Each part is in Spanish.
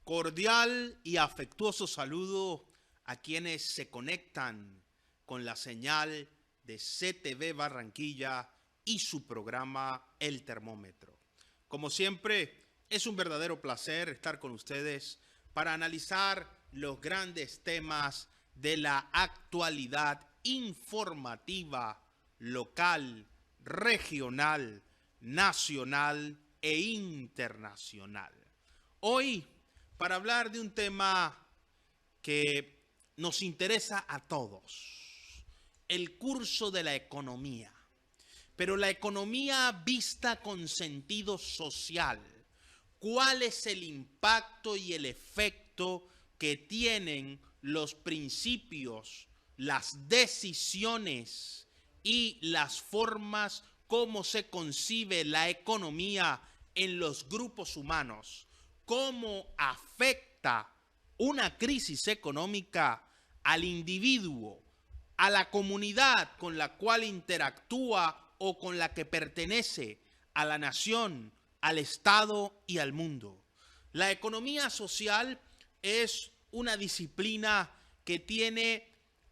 Cordial y afectuoso saludo a quienes se conectan con la señal de CTV Barranquilla y su programa El Termómetro. Como siempre, es un verdadero placer estar con ustedes para analizar los grandes temas de la actualidad informativa local, regional, nacional e internacional. Hoy, para hablar de un tema que nos interesa a todos, el curso de la economía, pero la economía vista con sentido social. ¿Cuál es el impacto y el efecto que tienen los principios, las decisiones y las formas como se concibe la economía en los grupos humanos? ¿Cómo afecta una crisis económica al individuo, a la comunidad con la cual interactúa o con la que pertenece, a la nación, al Estado y al mundo? La economía social es una disciplina que tiene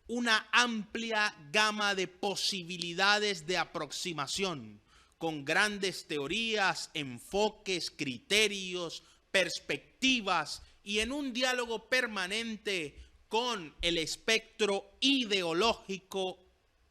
una amplia gama de posibilidades de aproximación, con grandes teorías, enfoques, criterios, perspectivas y en un diálogo permanente con el espectro ideológico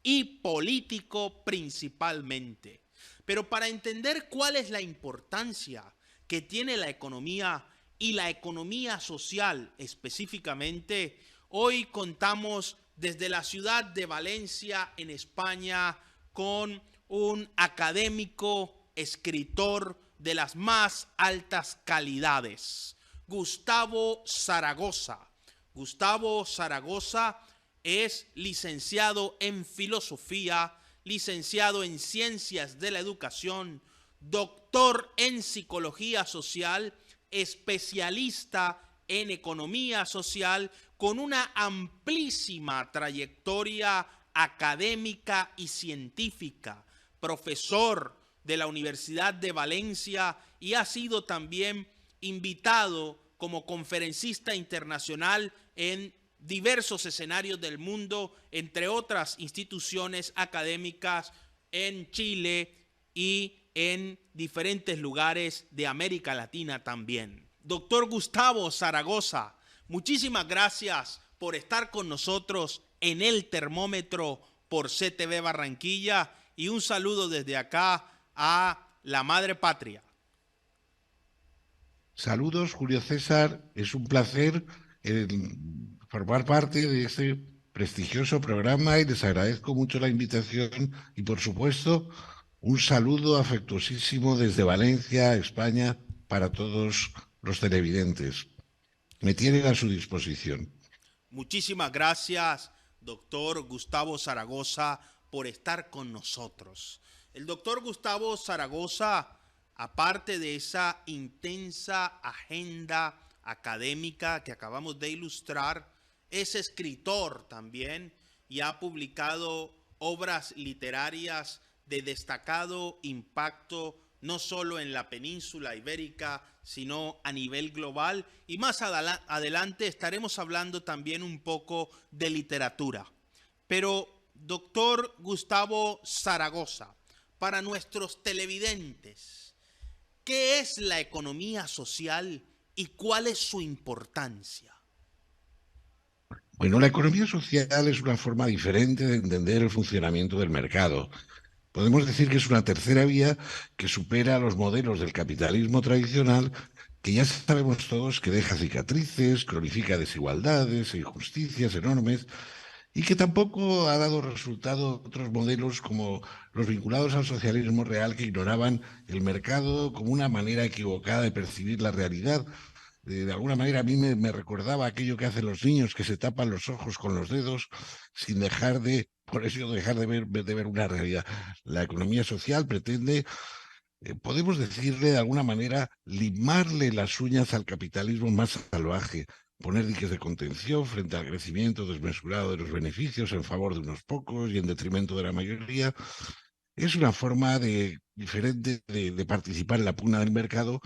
y político principalmente. Pero para entender cuál es la importancia que tiene la economía y la economía social específicamente, hoy contamos desde la ciudad de Valencia, en España, con un académico, escritor de las más altas calidades, Gustavo Zaragoza. Gustavo Zaragoza es licenciado en filosofía, licenciado en ciencias de la educación, doctor en psicología social, especialista en economía social, con una amplísima trayectoria académica y científica, profesor de la Universidad de Valencia y ha sido también invitado como conferencista internacional en diversos escenarios del mundo, entre otras instituciones académicas en Chile y en diferentes lugares de América Latina también. Doctor Gustavo Zaragoza, muchísimas gracias por estar con nosotros en El Termómetro por CTV Barranquilla y un saludo desde acá a la madre patria. Saludos, Julio César. Es un placer formar parte de este prestigioso programa y les agradezco mucho la invitación y, por supuesto, un saludo afectuosísimo desde Valencia, España, para todos los televidentes. Me tienen a su disposición. Muchísimas gracias, doctor Gustavo Zaragoza, por estar con nosotros. El doctor Gustavo Zaragoza, aparte de esa intensa agenda académica que acabamos de ilustrar, es escritor también y ha publicado obras literarias de destacado impacto no solo en la península ibérica, sino a nivel global. Y más adelante estaremos hablando también un poco de literatura. Pero, doctor Gustavo Zaragoza, para nuestros televidentes, ¿qué es la economía social y cuál es su importancia? Bueno, la economía social es una forma diferente de entender el funcionamiento del mercado. Podemos decir que es una tercera vía que supera los modelos del capitalismo tradicional, que ya sabemos todos que deja cicatrices, cronifica desigualdades e injusticias enormes, y que tampoco ha dado resultado a otros modelos como los vinculados al socialismo real, que ignoraban el mercado como una manera equivocada de percibir la realidad. De alguna manera a mí me recordaba aquello que hacen los niños, que se tapan los ojos con los dedos sin dejar de, por eso dejar de ver una realidad. La economía social pretende, podemos decirle de alguna manera, limarle las uñas al capitalismo más salvaje, poner diques de contención frente al crecimiento desmesurado de los beneficios en favor de unos pocos y en detrimento de la mayoría. Es una forma diferente de participar en la pugna del mercado,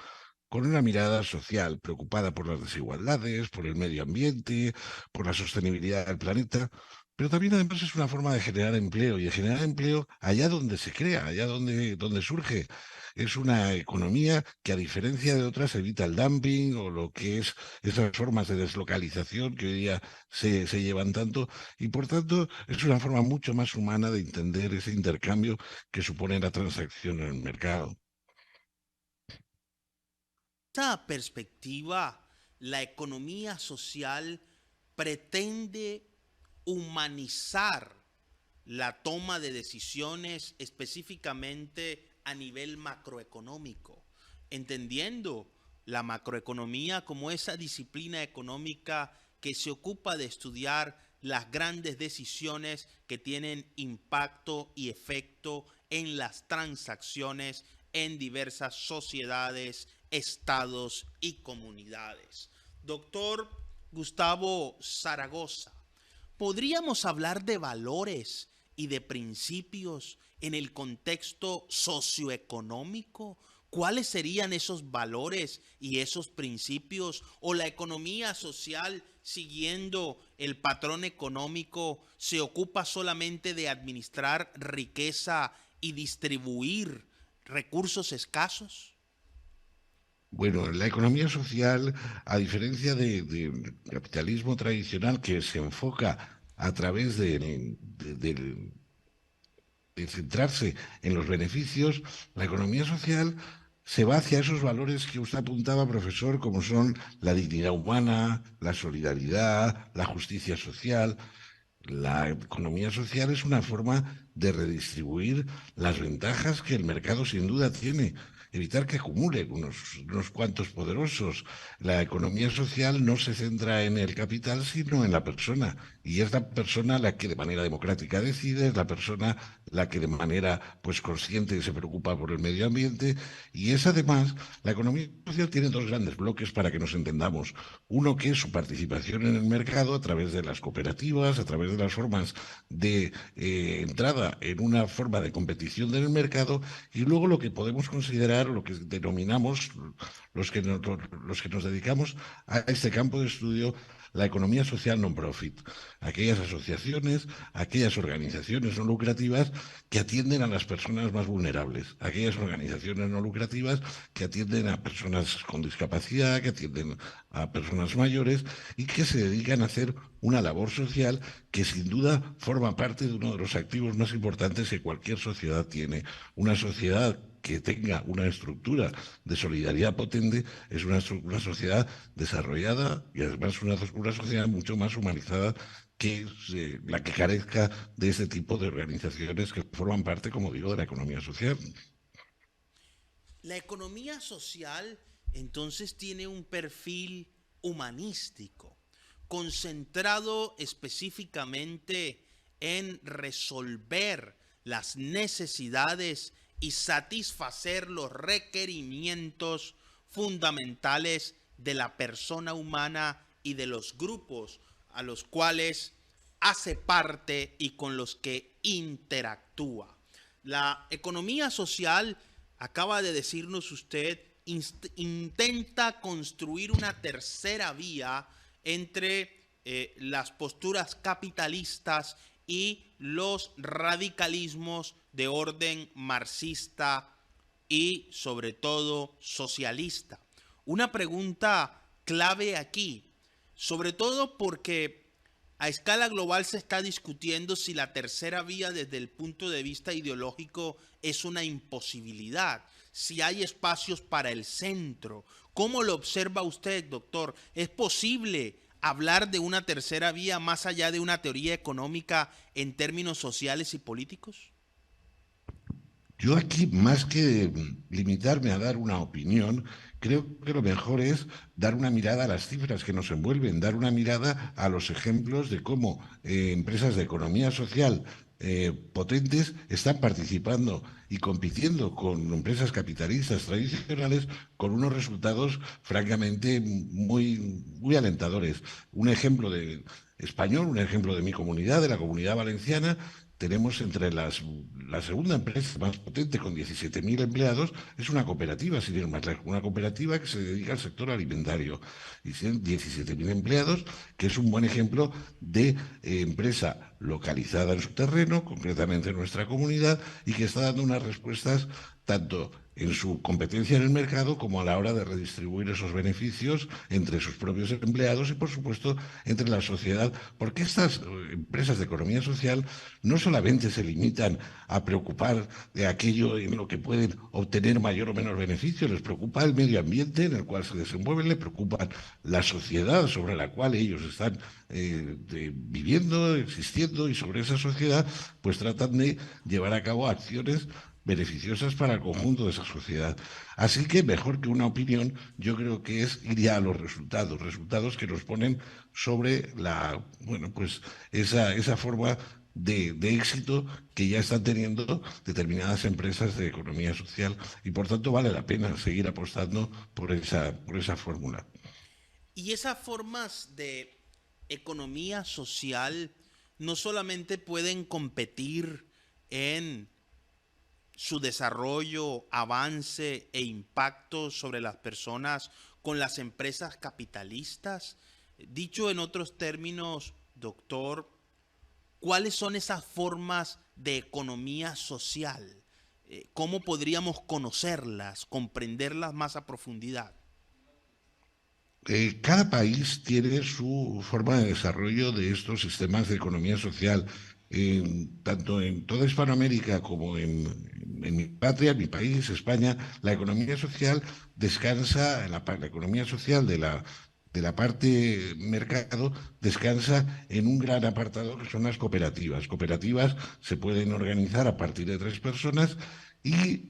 con una mirada social, preocupada por las desigualdades, por el medio ambiente, por la sostenibilidad del planeta, pero también además es una forma de generar empleo y de generar empleo allá donde se crea, allá donde surge. Es una economía que, a diferencia de otras, evita el dumping o lo que es esas formas de deslocalización que hoy día se llevan tanto, y por tanto es una forma mucho más humana de entender ese intercambio que supone la transacción en el mercado. Esta perspectiva, la economía social pretende humanizar la toma de decisiones específicamente a nivel macroeconómico, entendiendo la macroeconomía como esa disciplina económica que se ocupa de estudiar las grandes decisiones que tienen impacto y efecto en las transacciones en diversas sociedades, estados y comunidades. Doctor Gustavo Zaragoza, ¿podríamos hablar de valores y de principios en el contexto socioeconómico? ¿Cuáles serían esos valores y esos principios? ¿O la economía social, siguiendo el patrón económico, se ocupa solamente de administrar riqueza y distribuir recursos escasos? Bueno, la economía social, a diferencia del capitalismo tradicional que se enfoca a través de centrarse en los beneficios, la economía social se va hacia esos valores que usted apuntaba, profesor, como son la dignidad humana, la solidaridad, la justicia social. La economía social es una forma de redistribuir las ventajas que el mercado sin duda tiene, evitar que acumulen unos cuantos poderosos. La economía social no se centra en el capital, sino en la persona. Y es la persona la que de manera democrática decide, es la persona la que de manera pues consciente se preocupa por el medio ambiente. Y es además, la economía social tiene dos grandes bloques para que nos entendamos. Uno que es su participación en el mercado a través de las cooperativas, a través de las formas de entrada en una forma de competición en el mercado, y luego lo que podemos considerar, lo que denominamos los que nos dedicamos a este campo de estudio, la economía social non-profit, aquellas asociaciones, aquellas organizaciones no lucrativas que atienden a las personas más vulnerables, aquellas organizaciones no lucrativas que atienden a personas con discapacidad, que atienden a personas mayores y que se dedican a hacer una labor social que sin duda forma parte de uno de los activos más importantes que cualquier sociedad tiene. Una sociedad que tenga una estructura de solidaridad potente es una sociedad desarrollada y además una sociedad mucho más humanizada que la que carezca de ese tipo de organizaciones que forman parte, como digo, de la economía social. La economía social entonces tiene un perfil humanístico, concentrado específicamente en resolver las necesidades y satisfacer los requerimientos fundamentales de la persona humana y de los grupos a los cuales hace parte y con los que interactúa. La economía social, acaba de decirnos usted, intenta construir una tercera vía entre las posturas capitalistas y los radicalismos de orden marxista y sobre todo socialista. Una pregunta clave aquí, sobre todo porque a escala global se está discutiendo si la tercera vía desde el punto de vista ideológico es una imposibilidad, si hay espacios para el centro. ¿Cómo lo observa usted, doctor? ¿Es posible hablar de una tercera vía más allá de una teoría económica en términos sociales y políticos? Yo aquí, más que limitarme a dar una opinión, creo que lo mejor es dar una mirada a las cifras que nos envuelven, dar una mirada a los ejemplos de cómo empresas de economía social potentes están participando y compitiendo con empresas capitalistas tradicionales con unos resultados francamente muy alentadores. Un ejemplo español, un ejemplo de mi comunidad, de la Comunidad Valenciana, tenemos entre la segunda empresa más potente con 17.000 empleados, es una cooperativa, sin ir más lejos, una cooperativa que se dedica al sector alimentario. Y tienen 17.000 empleados, que es un buen ejemplo de empresa localizada en su terreno, concretamente en nuestra comunidad, y que está dando unas respuestas tanto en su competencia en el mercado como a la hora de redistribuir esos beneficios entre sus propios empleados y, por supuesto, entre la sociedad, porque estas empresas de economía social no solamente se limitan a preocupar de aquello en lo que pueden obtener mayor o menor beneficio, les preocupa el medio ambiente en el cual se desenvuelven, les preocupa la sociedad sobre la cual ellos están viviendo, existiendo, y sobre esa sociedad pues tratan de llevar a cabo acciones beneficiosas para el conjunto de esa sociedad. Así que mejor que una opinión, yo creo que es ir ya a los resultados, resultados que nos ponen sobre bueno, pues esa forma de éxito que ya están teniendo determinadas empresas de economía social, y por tanto vale la pena seguir apostando por esa fórmula. Y esas formas de economía social no solamente pueden competir en su desarrollo, avance e impacto sobre las personas con las empresas capitalistas. Dicho en otros términos, doctor, ¿cuáles son esas formas de economía social? ¿Cómo podríamos conocerlas, comprenderlas más a profundidad? Cada país tiene su forma de desarrollo de estos sistemas de economía social. Tanto en toda Hispanoamérica como en mi patria, en mi país, España, la economía social descansa, la economía social de la parte mercado descansa en un gran apartado que son las cooperativas. Cooperativas se pueden organizar a partir de 3 personas, y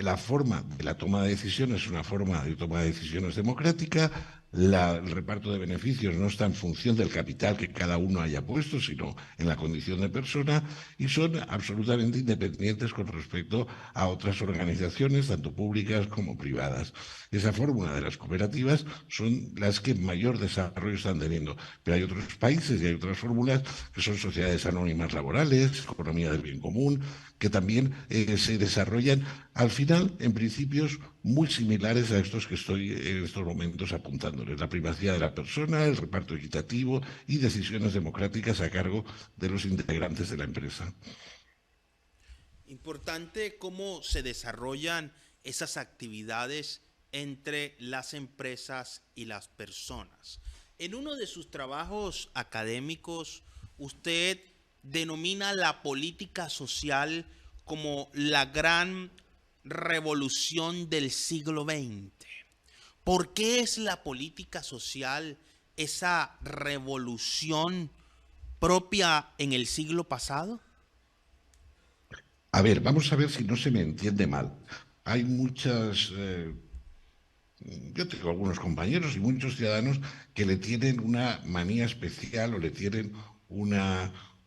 la forma de la toma de decisiones es una forma de toma de decisiones democrática. El reparto de beneficios no está en función del capital que cada uno haya puesto, sino en la condición de persona, y son absolutamente independientes con respecto a otras organizaciones, tanto públicas como privadas. Esa fórmula de las cooperativas son las que mayor desarrollo están teniendo. Pero hay otros países y hay otras fórmulas que son sociedades anónimas laborales, economía del bien común, que también se desarrollan al final en principios muy similares a estos que estoy en estos momentos apuntándoles: la primacía de la persona, el reparto equitativo y decisiones democráticas a cargo de los integrantes de la empresa. Importante cómo se desarrollan esas actividades entre las empresas y las personas. En uno de sus trabajos académicos, usted denomina la política social como la gran revolución del siglo XX. ¿Por qué es la política social esa revolución propia en el siglo pasado? A ver, vamos a ver si no se me entiende mal. Hay yo tengo algunos compañeros y muchos ciudadanos que le tienen una manía especial, o le tienen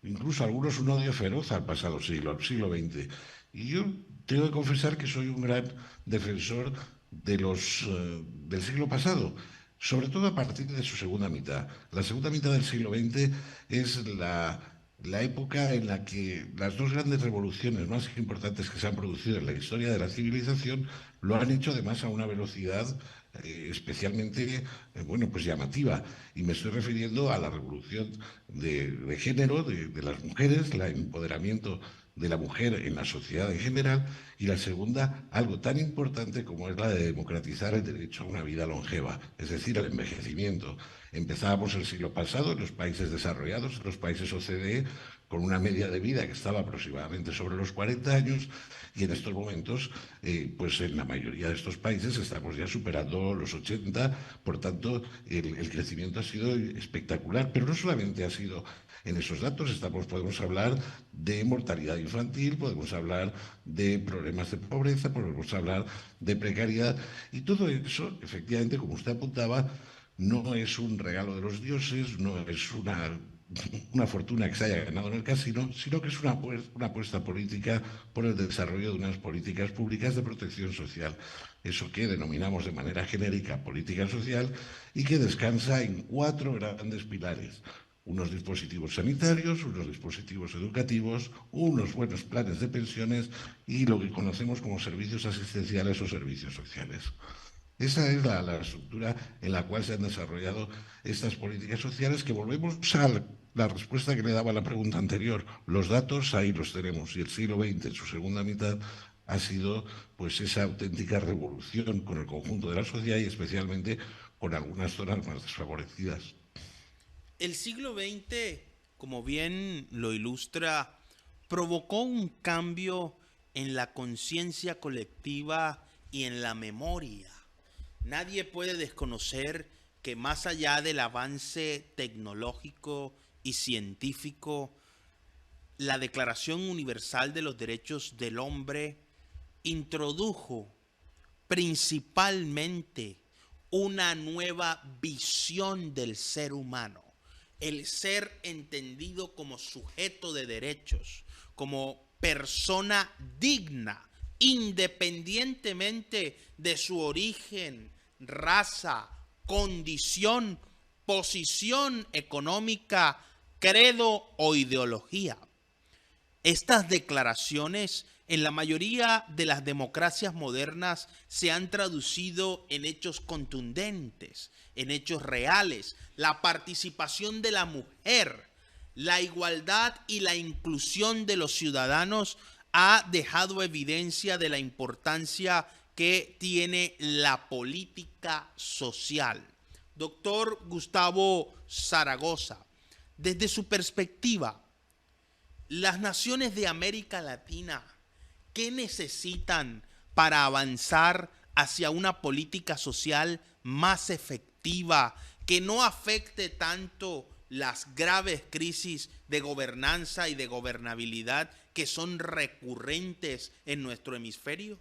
incluso algunos un odio feroz al pasado siglo, al siglo XX. Y yo tengo que confesar que soy un gran defensor del siglo pasado, sobre todo a partir de su segunda mitad. La segunda mitad del siglo XX es la época en la que las dos grandes revoluciones más importantes que se han producido en la historia de la civilización lo han hecho además a una velocidad especialmente, bueno, pues llamativa. Y me estoy refiriendo a la revolución de género de las mujeres, el empoderamiento de la mujer en la sociedad en general, y la segunda, algo tan importante como es la de democratizar el derecho a una vida longeva, es decir, el envejecimiento. Empezábamos el siglo pasado en los países desarrollados, en los países OCDE, con una media de vida que estaba aproximadamente sobre los 40 años, y en estos momentos, pues en la mayoría de estos países estamos ya superando los 80. Por tanto, el crecimiento ha sido espectacular, pero no solamente ha sido en esos datos. Podemos hablar de mortalidad infantil, podemos hablar de problemas de pobreza, podemos hablar de precariedad, y todo eso, efectivamente, como usted apuntaba, no es un regalo de los dioses, no es una fortuna que se haya ganado en el casino, sino que es una apuesta política por el desarrollo de unas políticas públicas de protección social. Eso que denominamos de manera genérica política social, y que descansa en 4 grandes pilares. unos dispositivos sanitarios, unos dispositivos educativos, unos buenos planes de pensiones y lo que conocemos como servicios asistenciales o servicios sociales. Esa es la estructura en la cual se han desarrollado estas políticas sociales, que volvemos a la respuesta que le daba a la pregunta anterior. Los datos ahí los tenemos, y el siglo XX en su segunda mitad ha sido pues esa auténtica revolución con el conjunto de la sociedad y especialmente con algunas zonas más desfavorecidas. El siglo XX, como bien lo ilustra, provocó un cambio en la conciencia colectiva y en la memoria. Nadie puede desconocer que más allá del avance tecnológico y científico, la Declaración Universal de los Derechos del Hombre introdujo principalmente una nueva visión del ser humano, el ser entendido como sujeto de derechos, como persona digna, independientemente de su origen, raza, condición, posición económica, credo o ideología. Estas declaraciones en la mayoría de las democracias modernas se han traducido en hechos contundentes, en hechos reales, la participación de la mujer, la igualdad y la inclusión de los ciudadanos ha dejado evidencia de la importancia que tiene la política social. Doctor Gustavo Zaragoza, desde su perspectiva, las naciones de América Latina, ¿qué necesitan para avanzar hacia una política social más efectiva que no afecte tanto las graves crisis de gobernanza y de gobernabilidad que son recurrentes en nuestro hemisferio?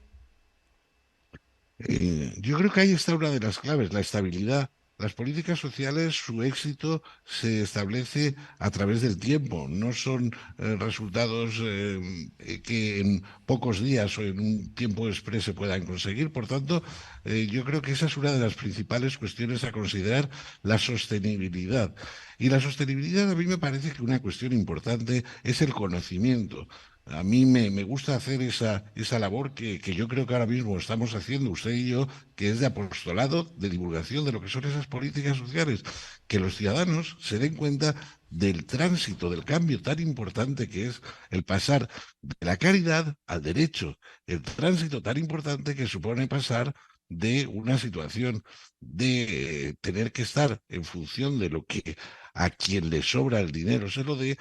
Yo creo que ahí está una de las claves, la estabilidad. Las políticas sociales, su éxito se establece a través del tiempo, no son resultados que en pocos días o en un tiempo exprés se puedan conseguir. Por tanto, yo creo que esa es una de las principales cuestiones a considerar, la sostenibilidad. Y la sostenibilidad, a mí me parece que una cuestión importante es el conocimiento. A mí me gusta hacer esa labor que yo creo que ahora mismo estamos haciendo usted y yo, que es de apostolado, de divulgación de lo que son esas políticas sociales, que los ciudadanos se den cuenta del tránsito, del cambio tan importante que es el pasar de la caridad al derecho, el tránsito tan importante que supone pasar de una situación de tener que estar en función de lo que a quien le sobra el dinero se lo dé,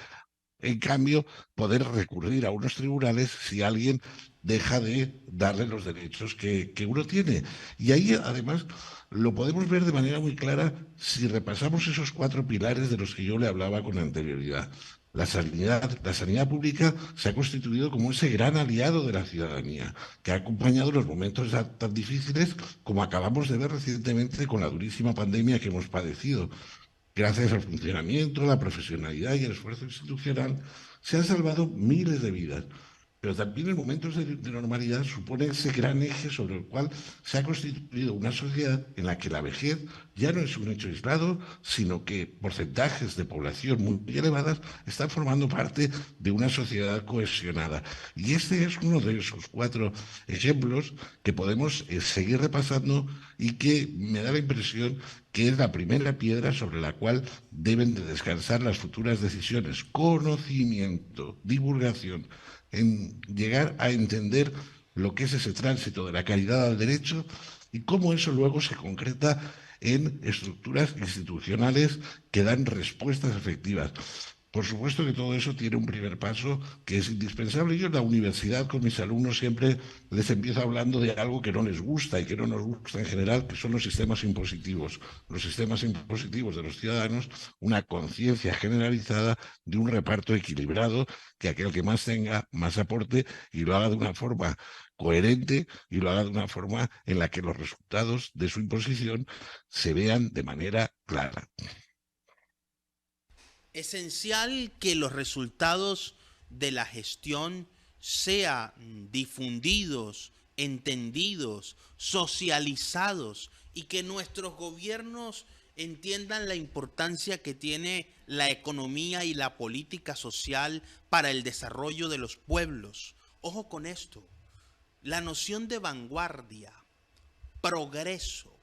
en cambio, poder recurrir a unos tribunales si alguien deja de darle los derechos que uno tiene. Y ahí, además, lo podemos ver de manera muy clara si repasamos esos cuatro pilares de los que yo le hablaba con anterioridad. La sanidad pública se ha constituido como ese gran aliado de la ciudadanía, que ha acompañado los momentos tan difíciles como acabamos de ver recientemente con la durísima pandemia que hemos padecido. Gracias al funcionamiento, la profesionalidad y el esfuerzo institucional, se han salvado miles de vidas. Pero también en momentos de normalidad supone ese gran eje sobre el cual se ha constituido una sociedad en la que la vejez ya no es un hecho aislado, sino que porcentajes de población muy elevadas están formando parte de una sociedad cohesionada. Y este es uno de esos cuatro ejemplos que podemos seguir repasando y que me da la impresión que es la primera piedra sobre la cual deben de descansar las futuras decisiones. Conocimiento, divulgación, en llegar a entender lo que es ese tránsito de la caridad al derecho y cómo eso luego se concreta en estructuras institucionales que dan respuestas efectivas. Por supuesto que todo eso tiene un primer paso que es indispensable. Yo en la universidad con mis alumnos siempre les empiezo hablando de algo que no les gusta y que no nos gusta en general, que son los sistemas impositivos. Los sistemas impositivos de los ciudadanos, una conciencia generalizada de un reparto equilibrado, que aquel que más tenga, más aporte y lo haga de una forma coherente y lo haga de una forma en la que los resultados de su imposición se vean de manera clara. Esencial que los resultados de la gestión sean difundidos, entendidos, socializados y que nuestros gobiernos entiendan la importancia que tiene la economía y la política social para el desarrollo de los pueblos. Ojo con esto, la noción de vanguardia, progreso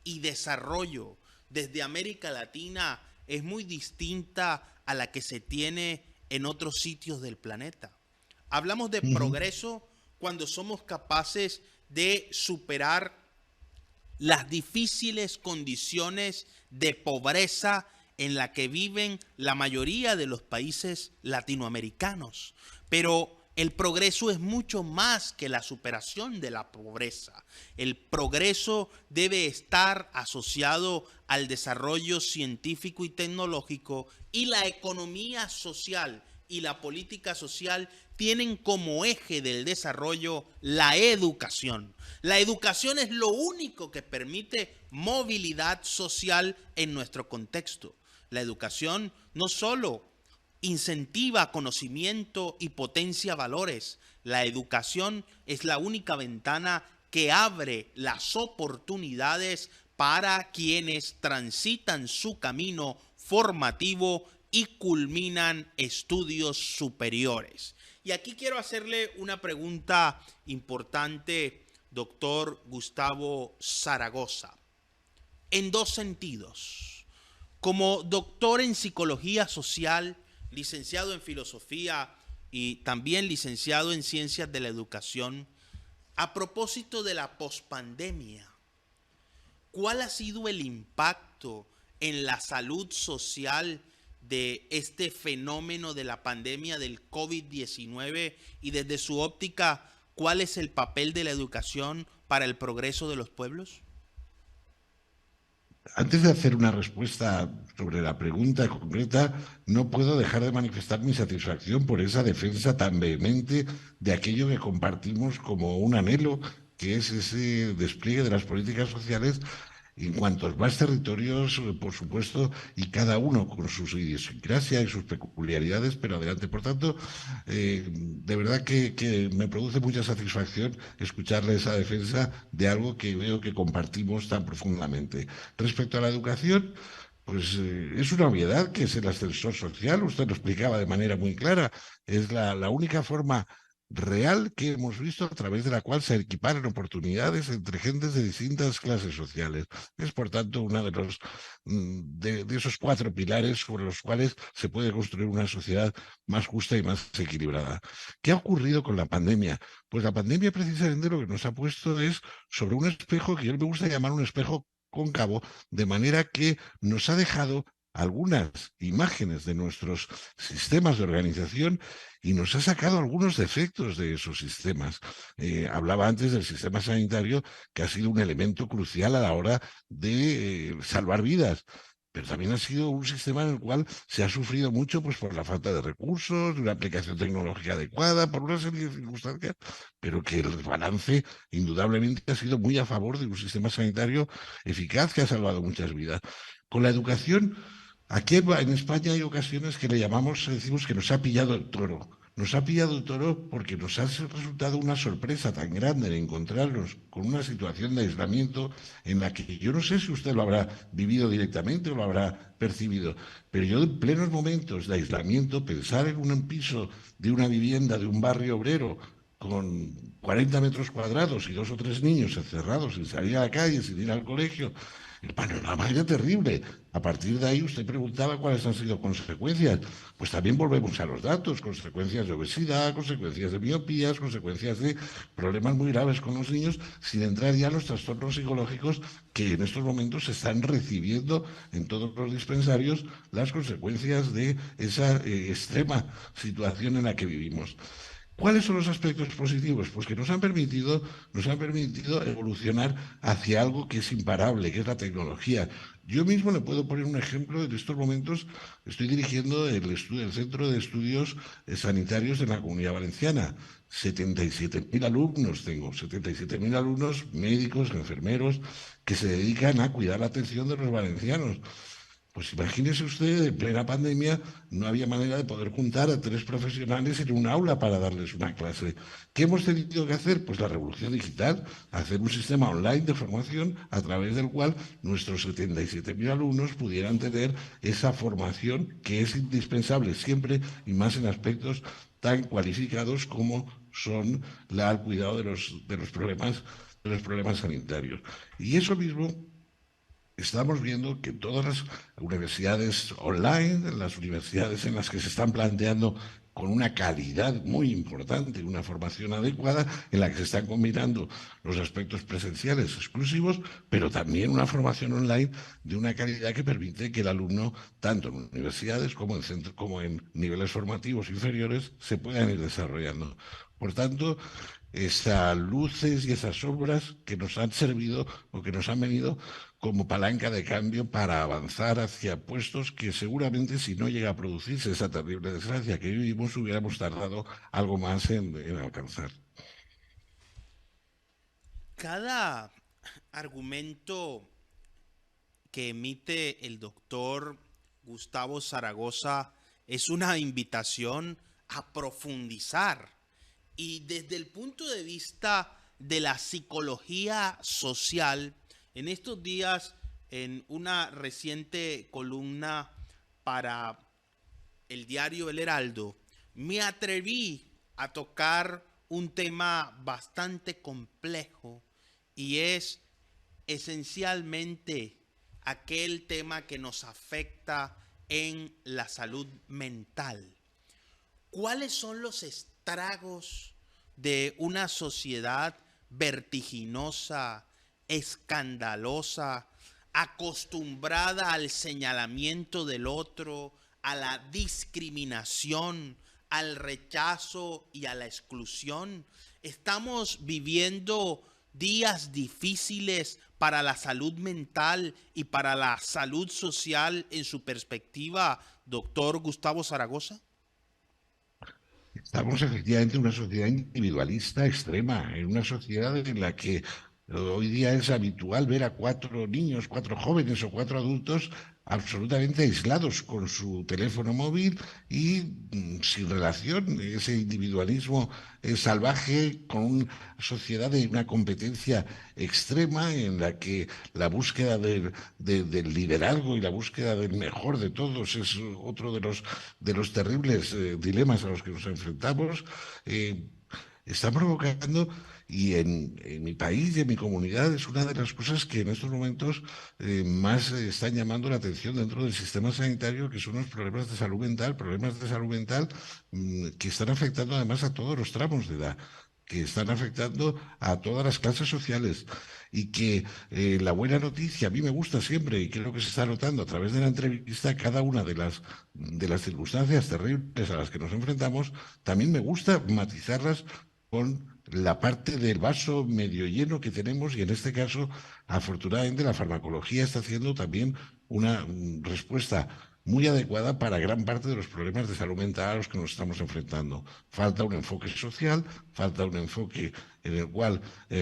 y desarrollo desde América Latina es muy distinta a la que se tiene en otros sitios del planeta. Hablamos de Ujú. progreso cuando somos capaces de superar las difíciles condiciones de pobreza en la que viven la mayoría de los países latinoamericanos. Pero el progreso es mucho más que la superación de la pobreza. El progreso debe estar asociado al desarrollo científico y tecnológico, y la economía social y la política social tienen como eje del desarrollo la educación. La educación es lo único que permite movilidad social en nuestro contexto. La educación no solo incentiva conocimiento y potencia valores. La educación es la única ventana que abre las oportunidades para quienes transitan su camino formativo y culminan estudios superiores. Y aquí quiero hacerle una pregunta importante, doctor Gustavo Zaragoza, en dos sentidos. Como doctor en psicología social, licenciado en filosofía y también licenciado en ciencias de la educación, a propósito de la pospandemia, ¿cuál ha sido el impacto en la salud social de este fenómeno de la pandemia del COVID-19 y desde su óptica, cuál es el papel de la educación para el progreso de los pueblos? Antes de hacer una respuesta sobre la pregunta concreta, no puedo dejar de manifestar mi satisfacción por esa defensa tan vehemente de aquello que compartimos como un anhelo, que es ese despliegue de las políticas sociales en cuantos más territorios, por supuesto, y cada uno con sus idiosincrasias y sus peculiaridades, pero adelante. Por tanto, de verdad que me produce mucha satisfacción escucharle esa defensa de algo que veo que compartimos tan profundamente. Respecto a la educación, pues es una obviedad que es el ascensor social, usted lo explicaba de manera muy clara, es la única forma real que hemos visto a través de la cual se equiparan oportunidades entre gentes de distintas clases sociales. Es, por tanto, uno de los de esos cuatro pilares sobre los cuales se puede construir una sociedad más justa y más equilibrada. ¿Qué ha ocurrido con la pandemia? Pues la pandemia precisamente lo que nos ha puesto es sobre un espejo que yo me gusta llamar un espejo cóncavo, de manera que nos ha dejado algunas imágenes de nuestros sistemas de organización y nos ha sacado algunos defectos de esos sistemas. Hablaba antes del sistema sanitario, que ha sido un elemento crucial a la hora de salvar vidas. Pero también ha sido un sistema en el cual se ha sufrido mucho pues, por la falta de recursos, de una aplicación tecnológica adecuada, por una serie de circunstancias, pero que el balance indudablemente ha sido muy a favor de un sistema sanitario eficaz que ha salvado muchas vidas. Con la educación, aquí en España hay ocasiones que le llamamos, decimos que nos ha pillado el toro. Nos ha pillado el toro porque nos ha resultado una sorpresa tan grande en encontrarnos con una situación de aislamiento en la que yo no sé si usted lo habrá vivido directamente o lo habrá percibido, pero yo en plenos momentos de aislamiento, pensar en un piso de una vivienda de un barrio obrero con 40 metros cuadrados y dos o tres niños encerrados sin salir a la calle, sin ir al colegio, el panorama era terrible. A partir de ahí usted preguntaba cuáles han sido consecuencias. Pues también volvemos a los datos, consecuencias de obesidad, consecuencias de miopías, consecuencias de problemas muy graves con los niños, sin entrar ya en los trastornos psicológicos que en estos momentos se están recibiendo en todos los dispensarios las consecuencias de esa extrema situación en la que vivimos. ¿Cuáles son los aspectos positivos? Pues que nos han permitido evolucionar hacia algo que es imparable, que es la tecnología. Yo mismo le puedo poner un ejemplo. En estos momentos estoy dirigiendo el Centro de Estudios Sanitarios de la Comunidad Valenciana. 77.000 alumnos tengo, 77.000 alumnos, médicos, enfermeros, que se dedican a cuidar la atención de los valencianos. Pues imagínese usted, en plena pandemia no había manera de poder juntar a 3 profesionales en un aula para darles una clase. ¿Qué hemos tenido que hacer? Pues la revolución digital, hacer un sistema online de formación a través del cual nuestros 77.000 alumnos pudieran tener esa formación que es indispensable siempre y más en aspectos tan cualificados como son el cuidado de los problemas sanitarios. Y eso mismo estamos viendo que todas las universidades online, las universidades en las que se están planteando con una calidad muy importante, una formación adecuada, en la que se están combinando los aspectos presenciales exclusivos, pero también una formación online de una calidad que permite que el alumno, tanto en universidades como en centros, como en niveles formativos inferiores, se puedan ir desarrollando. Por tanto, esas luces y esas sombras que nos han servido o que nos han venido como palanca de cambio para avanzar hacia puestos que seguramente si no llega a producirse esa terrible desgracia que vivimos hubiéramos tardado algo más en alcanzar. Cada argumento que emite el doctor Gustavo Zaragoza es una invitación a profundizar. Y desde el punto de vista de la psicología social, en estos días, en una reciente columna para el diario El Heraldo, me atreví a tocar un tema bastante complejo y es esencialmente aquel tema que nos afecta en la salud mental. ¿Cuáles son los estragos de una sociedad vertiginosa, escandalosa, acostumbrada al señalamiento del otro, a la discriminación, al rechazo y a la exclusión? Estamos viviendo días difíciles para la salud mental y para la salud social en su perspectiva, doctor Gustavo Zaragoza. Estamos efectivamente en una sociedad individualista extrema, en una sociedad en la que hoy día es habitual ver a 4 niños, 4 jóvenes o 4 adultos absolutamente aislados con su teléfono móvil y sin relación. Ese individualismo salvaje con una sociedad de una competencia extrema en la que la búsqueda del liderazgo y la búsqueda del mejor de todos es otro de los terribles dilemas a los que nos enfrentamos. Eh, Está provocando, y en mi país y en mi comunidad es una de las cosas que en estos momentos más están llamando la atención dentro del sistema sanitario, que son los problemas de salud mental que están afectando además a todos los tramos de edad, que están afectando a todas las clases sociales y que la buena noticia, a mí me gusta siempre y creo que se está notando a través de la entrevista cada una de las circunstancias terribles a las que nos enfrentamos, también me gusta matizarlas con la parte del vaso medio lleno que tenemos y en este caso, afortunadamente, la farmacología está haciendo también una respuesta muy adecuada para gran parte de los problemas de salud mental a los que nos estamos enfrentando. Falta un enfoque social, falta un enfoque en el cual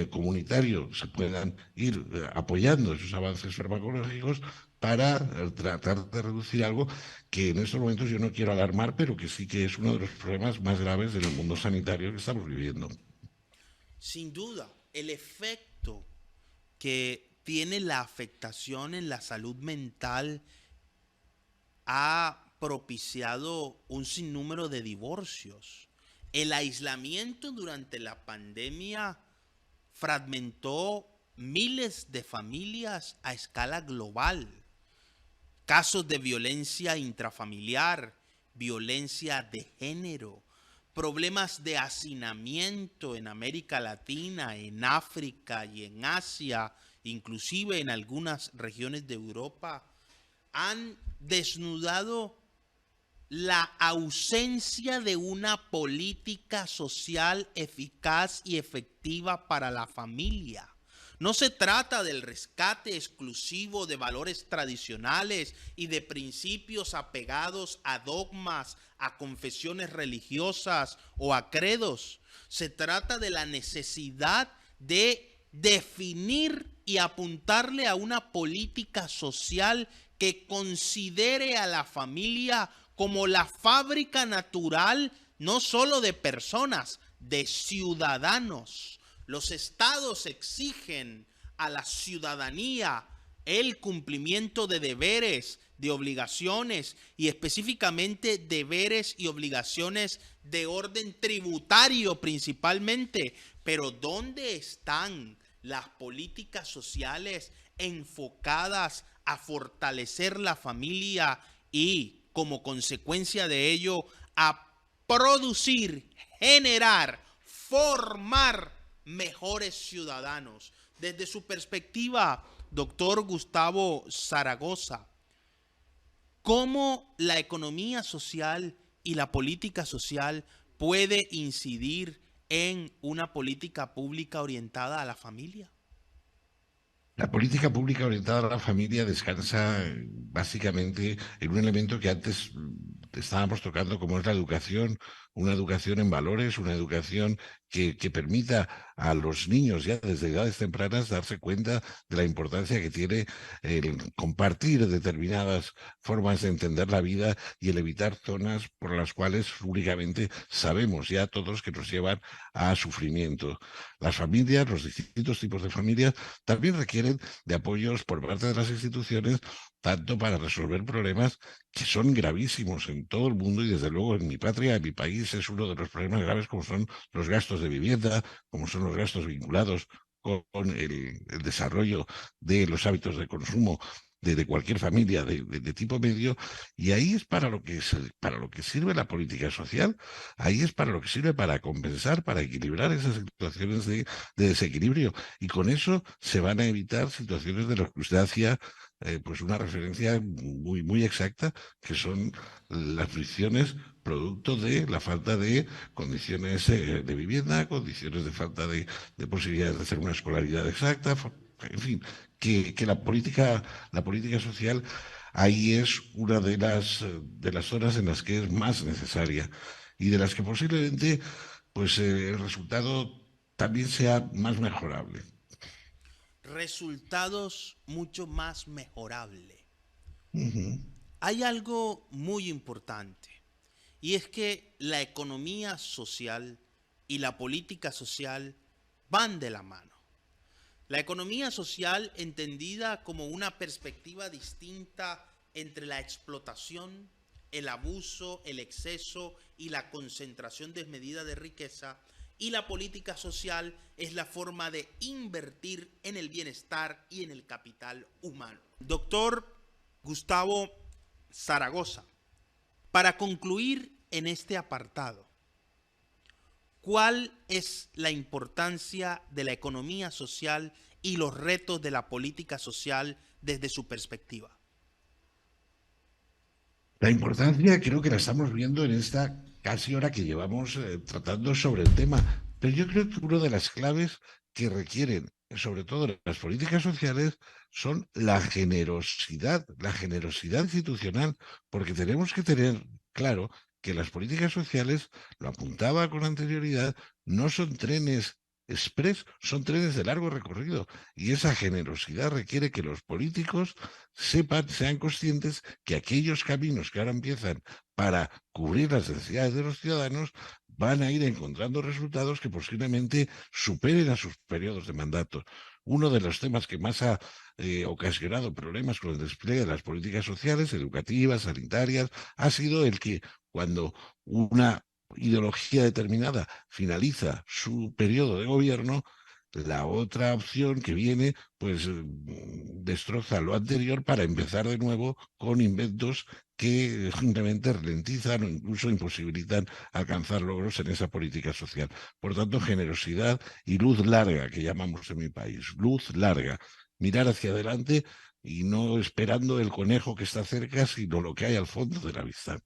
comunitario se puedan ir apoyando esos avances farmacológicos para tratar de reducir algo que en estos momentos yo no quiero alarmar, pero que sí que es uno de los problemas más graves del mundo sanitario que estamos viviendo. Sin duda, el efecto que tiene la afectación en la salud mental ha propiciado un sinnúmero de divorcios. El aislamiento durante la pandemia fragmentó miles de familias a escala global. Casos de violencia intrafamiliar, violencia de género, problemas de hacinamiento en América Latina, en África y en Asia, inclusive en algunas regiones de Europa, han desnudado la ausencia de una política social eficaz y efectiva para la familia. No se trata del rescate exclusivo de valores tradicionales y de principios apegados a dogmas, a confesiones religiosas o a credos. Se trata de la necesidad de definir y apuntarle a una política social que considere a la familia como la fábrica natural no solo de personas, de ciudadanos. Los estados exigen a la ciudadanía el cumplimiento de deberes, de obligaciones y específicamente deberes y obligaciones de orden tributario principalmente. Pero ¿dónde están las políticas sociales enfocadas a fortalecer la familia y, como consecuencia de ello, a producir, generar, formar mejores ciudadanos? Desde su perspectiva, doctor Gustavo Zaragoza, ¿cómo la economía social y la política social puede incidir en una política pública orientada a la familia? La política pública orientada a la familia descansa básicamente en un elemento que antes estábamos tocando, como es la educación, una educación en valores, una educación que permita a los niños ya desde edades tempranas darse cuenta de la importancia que tiene el compartir determinadas formas de entender la vida y el evitar zonas por las cuales únicamente sabemos ya todos que nos llevan a sufrimiento. Las familias, los distintos tipos de familias, también requieren de apoyos por parte de las instituciones, tanto para resolver problemas que son gravísimos en todo el mundo y desde luego en mi patria, en mi país, es uno de los problemas graves como son los gastos de vivienda, como son los gastos vinculados con el desarrollo de los hábitos de consumo de cualquier familia de tipo medio, y ahí es para lo que sirve la política social, ahí es para lo que sirve para compensar, para equilibrar esas situaciones de desequilibrio, y con eso se van a evitar situaciones de las que usted hacía pues una referencia muy exacta, que son las fricciones producto de la falta de condiciones de vivienda, condiciones de falta de posibilidades de hacer una escolaridad exacta, en fin, que la política social ahí es una de las zonas en las que es más necesaria y de las que posiblemente pues el resultado también sea más mejorable. Resultados mucho más mejorables. Ujú. Hay algo muy importante y es que la economía social y la política social van de la mano. La economía social entendida como una perspectiva distinta entre la explotación, el abuso, el exceso y la concentración desmedida de riqueza, y la política social es la forma de invertir en el bienestar y en el capital humano. Doctor Gustavo Zaragoza, para concluir en este apartado, ¿cuál es la importancia de la economía social y los retos de la política social desde su perspectiva? La importancia creo que la estamos viendo en esta casi hora que llevamos tratando sobre el tema, pero yo creo que una de las claves que requieren, sobre todo las políticas sociales, son la generosidad institucional, porque tenemos que tener claro que las políticas sociales, lo apuntaba con anterioridad, no son trenes express, son trenes de largo recorrido, y esa generosidad requiere que los políticos sepan, sean conscientes que aquellos caminos que ahora empiezan para cubrir las necesidades de los ciudadanos van a ir encontrando resultados que posiblemente superen a sus periodos de mandato. Uno de los temas que más ha ocasionado problemas con el despliegue de las políticas sociales, educativas, sanitarias, ha sido el que cuando una ideología determinada finaliza su periodo de gobierno, la otra opción que viene, pues destroza lo anterior para empezar de nuevo con inventos que simplemente ralentizan o incluso imposibilitan alcanzar logros en esa política social. Por tanto, generosidad y luz larga, que llamamos en mi país, luz larga. Mirar hacia adelante y no esperando el conejo que está cerca, sino lo que hay al fondo de la vista.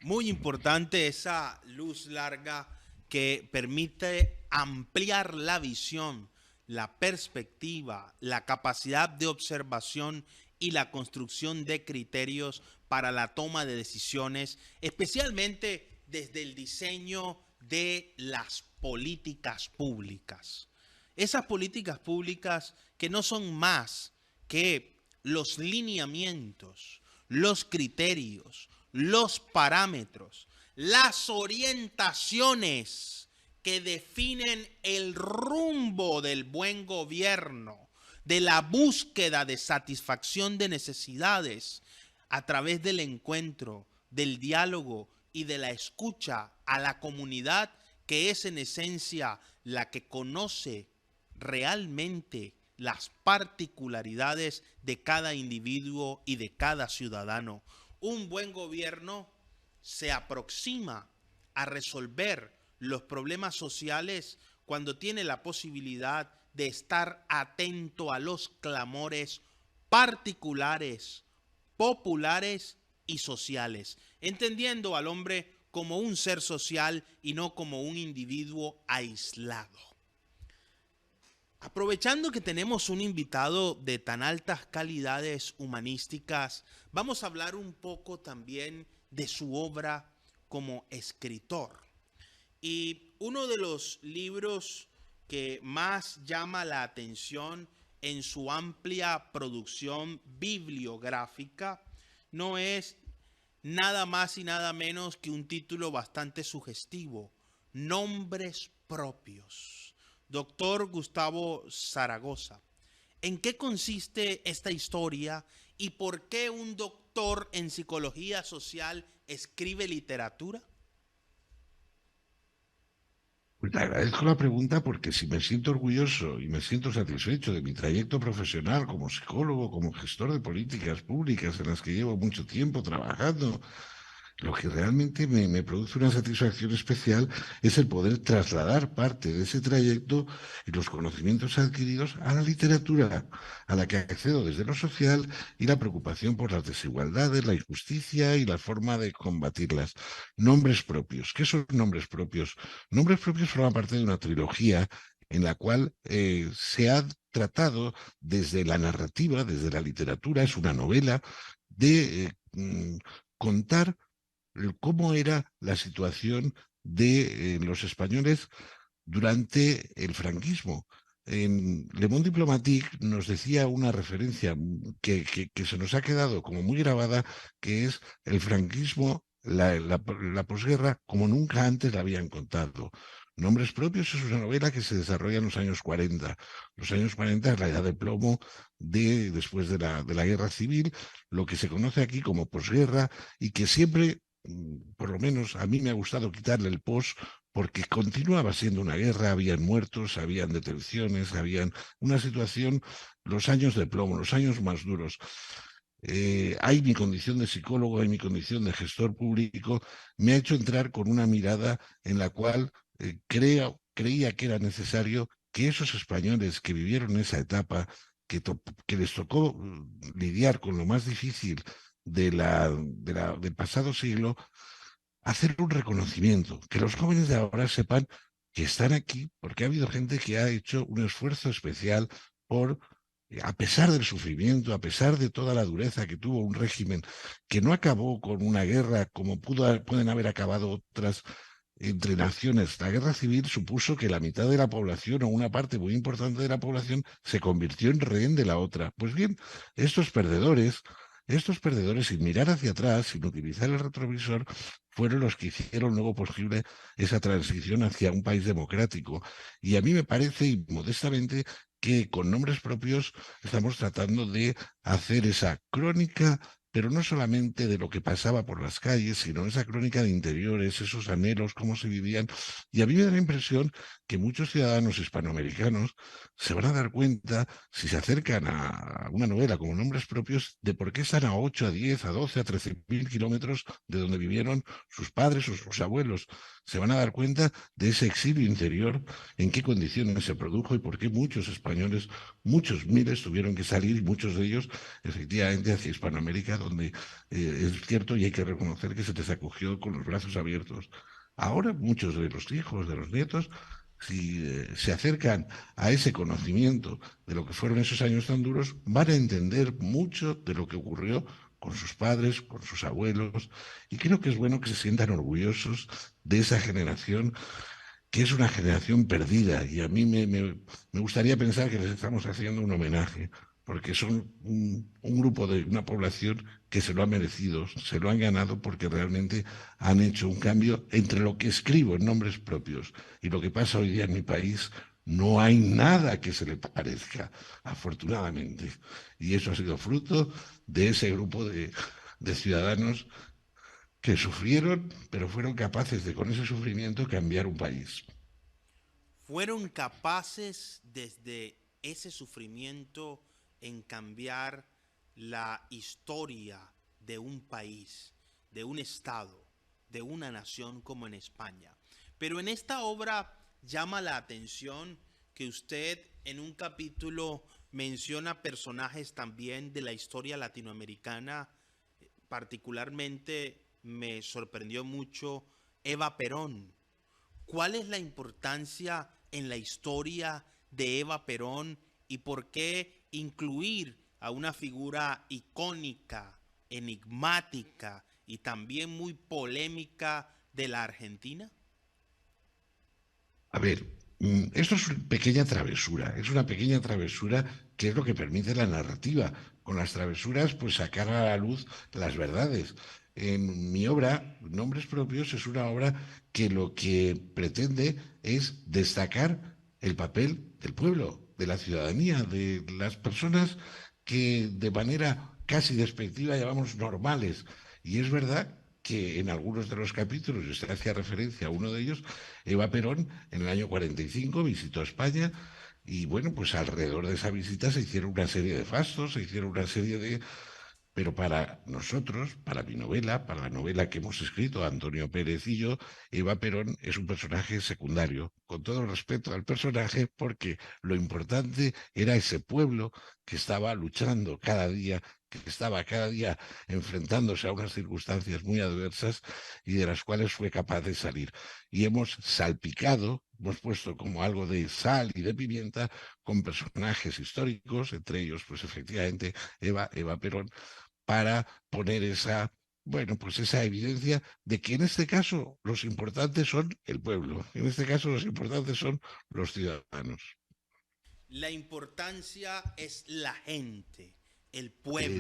Muy importante esa luz larga que permite ampliar la visión, la perspectiva, la capacidad de observación y la construcción de criterios para la toma de decisiones, especialmente desde el diseño de las políticas públicas. Esas políticas públicas que no son más que los lineamientos, los criterios, los parámetros, las orientaciones que definen el rumbo del buen gobierno, de la búsqueda de satisfacción de necesidades a través del encuentro, del diálogo y de la escucha a la comunidad, que es en esencia la que conoce realmente las particularidades de cada individuo y de cada ciudadano. Un buen gobierno se aproxima a resolver los problemas sociales cuando tiene la posibilidad de estar atento a los clamores particulares, populares y sociales, entendiendo al hombre como un ser social y no como un individuo aislado. Aprovechando que tenemos un invitado de tan altas calidades humanísticas, vamos a hablar un poco también de su obra como escritor. Y uno de los libros que más llama la atención en su amplia producción bibliográfica no es nada más y nada menos que un título bastante sugestivo: Nombres propios. Doctor Gustavo Zaragoza, ¿en qué consiste esta historia y por qué un doctor en psicología social escribe literatura? Pues te agradezco la pregunta porque si me siento orgulloso y me siento satisfecho de mi trayecto profesional como psicólogo, como gestor de políticas públicas en las que llevo mucho tiempo trabajando, lo que realmente me produce una satisfacción especial es el poder trasladar parte de ese trayecto y los conocimientos adquiridos a la literatura, a la que accedo desde lo social y la preocupación por las desigualdades, la injusticia y la forma de combatirlas. Nombres propios. ¿Qué son nombres propios? Nombres propios forman parte de una trilogía en la cual se ha tratado desde la narrativa, desde la literatura, es una novela, de contar cómo era la situación de los españoles durante el franquismo. En Le Monde Diplomatique nos decía una referencia que se nos ha quedado como muy grabada, que es el franquismo, la posguerra, como nunca antes la habían contado. Nombres propios es una novela que se desarrolla en los años 40. Los años 40 es la edad de plomo después de la guerra civil, lo que se conoce aquí como posguerra, y que siempre, por lo menos a mí me ha gustado quitarle el pos, porque continuaba siendo una guerra, habían muertos, habían detenciones, habían una situación, los años de plomo, los años más duros. Hay mi condición de psicólogo, hay mi condición de gestor público, me ha hecho entrar con una mirada en la cual creía que era necesario que esos españoles que vivieron esa etapa, que les tocó lidiar con lo más difícil del pasado siglo, hacer un reconocimiento, que los jóvenes de ahora sepan que están aquí porque ha habido gente que ha hecho un esfuerzo especial por, a pesar del sufrimiento, a pesar de toda la dureza que tuvo un régimen que no acabó con una guerra como pueden haber acabado otras entre naciones. La guerra civil supuso que la mitad de la población o una parte muy importante de la población se convirtió en rehén de la otra. Pues bien, estos perdedores, sin mirar hacia atrás, sin utilizar el retrovisor, fueron los que hicieron luego posible esa transición hacia un país democrático. Y a mí me parece, y modestamente, que con nombres propios estamos tratando de hacer esa crónica, pero no solamente de lo que pasaba por las calles, sino esa crónica de interiores, esos anhelos, cómo se vivían. Y a mí me da la impresión que muchos ciudadanos hispanoamericanos se van a dar cuenta, si se acercan a una novela como Nombres Propios, de por qué están a 8, a 10, a 12, a 13.000 kilómetros de donde vivieron sus padres o sus abuelos. Se van a dar cuenta de ese exilio interior, en qué condiciones se produjo y por qué muchos españoles, muchos miles, tuvieron que salir, y muchos de ellos efectivamente hacia Hispanoamérica, donde es cierto y hay que reconocer que se les acogió con los brazos abiertos. Ahora muchos de los hijos, de los nietos, si se acercan a ese conocimiento de lo que fueron esos años tan duros, van a entender mucho de lo que ocurrió con sus padres, con sus abuelos, y creo que es bueno que se sientan orgullosos de esa generación, que es una generación perdida, y a mí me gustaría pensar que les estamos haciendo un homenaje, porque son un grupo de una población que se lo ha merecido, se lo han ganado porque realmente han hecho un cambio entre lo que escribo en nombres propios y lo que pasa hoy día en mi país. No hay nada que se le parezca, afortunadamente. Y eso ha sido fruto de ese grupo de ciudadanos que sufrieron, pero fueron capaces de, con ese sufrimiento, cambiar un país. Fueron capaces desde ese sufrimiento en cambiar la historia de un país, de un estado, de una nación como en España. Pero en esta obra llama la atención que usted en un capítulo menciona personajes también de la historia latinoamericana. Particularmente me sorprendió mucho Eva Perón. ¿Cuál es la importancia en la historia de Eva Perón y por qué incluir a una figura icónica, enigmática y también muy polémica de la Argentina? A ver, esto es es una pequeña travesura que es lo que permite la narrativa. Con las travesuras, pues sacar a la luz las verdades. En mi obra, Nombres Propios, es una obra que lo que pretende es destacar el papel del pueblo, de la ciudadanía, de las personas que de manera casi despectiva llamamos normales. Y es verdad que en algunos de los capítulos, y usted hacía referencia a uno de ellos, Eva Perón en el año 45 visitó España y bueno, pues alrededor de esa visita se hicieron una serie de fastos, se hicieron una serie de... Pero para nosotros, para mi novela, para la novela que hemos escrito, Antonio Pérez y yo, Eva Perón es un personaje secundario, con todo el respeto al personaje, porque lo importante era ese pueblo que estaba luchando cada día, que estaba cada día enfrentándose a unas circunstancias muy adversas y de las cuales fue capaz de salir. Y hemos salpicado, hemos puesto como algo de sal y de pimienta con personajes históricos, entre ellos, pues efectivamente, Eva Perón, para poner esa, bueno, pues esa evidencia de que en este caso los importantes son el pueblo, en este caso los importantes son los ciudadanos. La importancia es la gente, el Eso pueblo,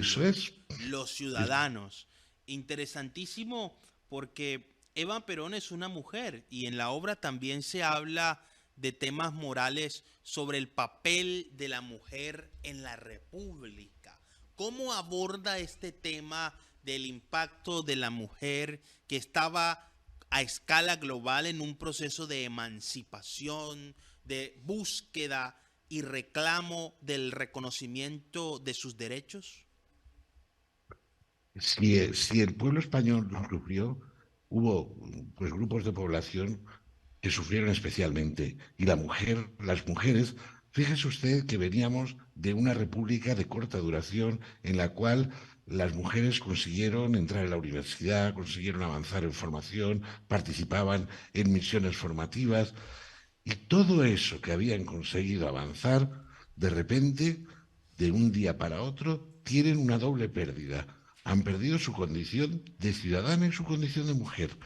los es ciudadanos. Interesantísimo porque Eva Perón es una mujer y en la obra también se habla de temas morales sobre el papel de la mujer en la República. ¿Cómo aborda este tema del impacto de la mujer que estaba a escala global en un proceso de emancipación, de búsqueda y reclamo del reconocimiento de sus derechos? si el pueblo español lo sufrió, hubo pues grupos de población que sufrieron especialmente. Y las mujeres, fíjese usted que veníamos de una república de corta duración en la cual las mujeres consiguieron entrar en la universidad, consiguieron avanzar en formación, participaban en misiones formativas y todo eso que habían conseguido avanzar, de repente, de un día para otro, tienen una doble pérdida. Han perdido su condición de ciudadana y su condición de mujer.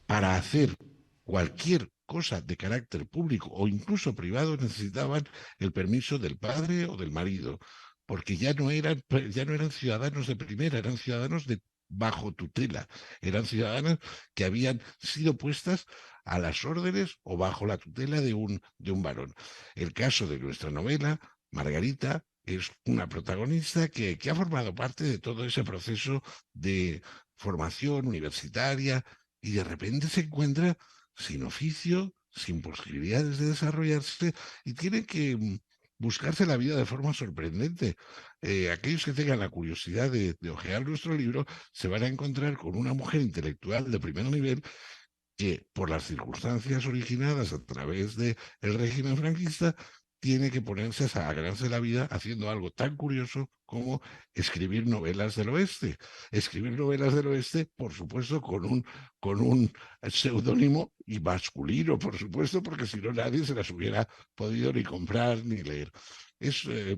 Para hacer cualquier cosa de carácter público o incluso privado necesitaban el permiso del padre o del marido, porque ya no eran ciudadanos de primera, eran ciudadanos de bajo tutela, eran ciudadanas que habían sido puestas a las órdenes o bajo la tutela de un varón. El caso de nuestra novela, Margarita, es una protagonista que ha formado parte de todo ese proceso de formación universitaria y de repente se encuentra sin oficio, sin posibilidades de desarrollarse y tiene que buscarse la vida de forma sorprendente. Aquellos que tengan la curiosidad de hojear nuestro libro se van a encontrar con una mujer intelectual de primer nivel que, por las circunstancias originadas a través del régimen franquista, tiene que ponerse a ganarse la vida haciendo algo tan curioso como escribir novelas del oeste. Escribir novelas del oeste, por supuesto, con un seudónimo y masculino, por supuesto, porque si no nadie se las hubiera podido ni comprar ni leer.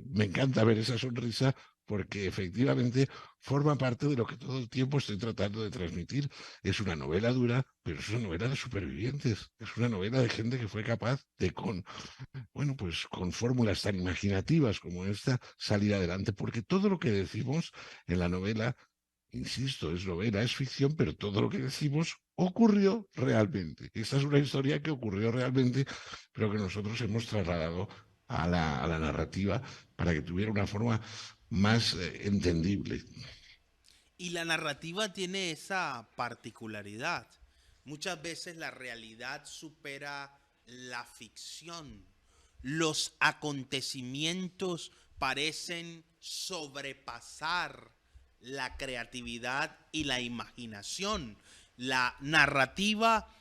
Me encanta ver esa sonrisa porque efectivamente forma parte de lo que todo el tiempo estoy tratando de transmitir. Es una novela dura, pero es una novela de supervivientes, es una novela de gente que fue capaz de, bueno, pues con fórmulas tan imaginativas como esta, salir adelante, porque todo lo que decimos en la novela, insisto, es novela, es ficción, pero todo lo que decimos ocurrió realmente. Esta es una historia que ocurrió realmente, pero que nosotros hemos trasladado a la narrativa para que tuviera una forma más entendible. Y la narrativa tiene esa particularidad. Muchas veces la realidad supera la ficción. Los acontecimientos parecen sobrepasar la creatividad y la imaginación. La narrativa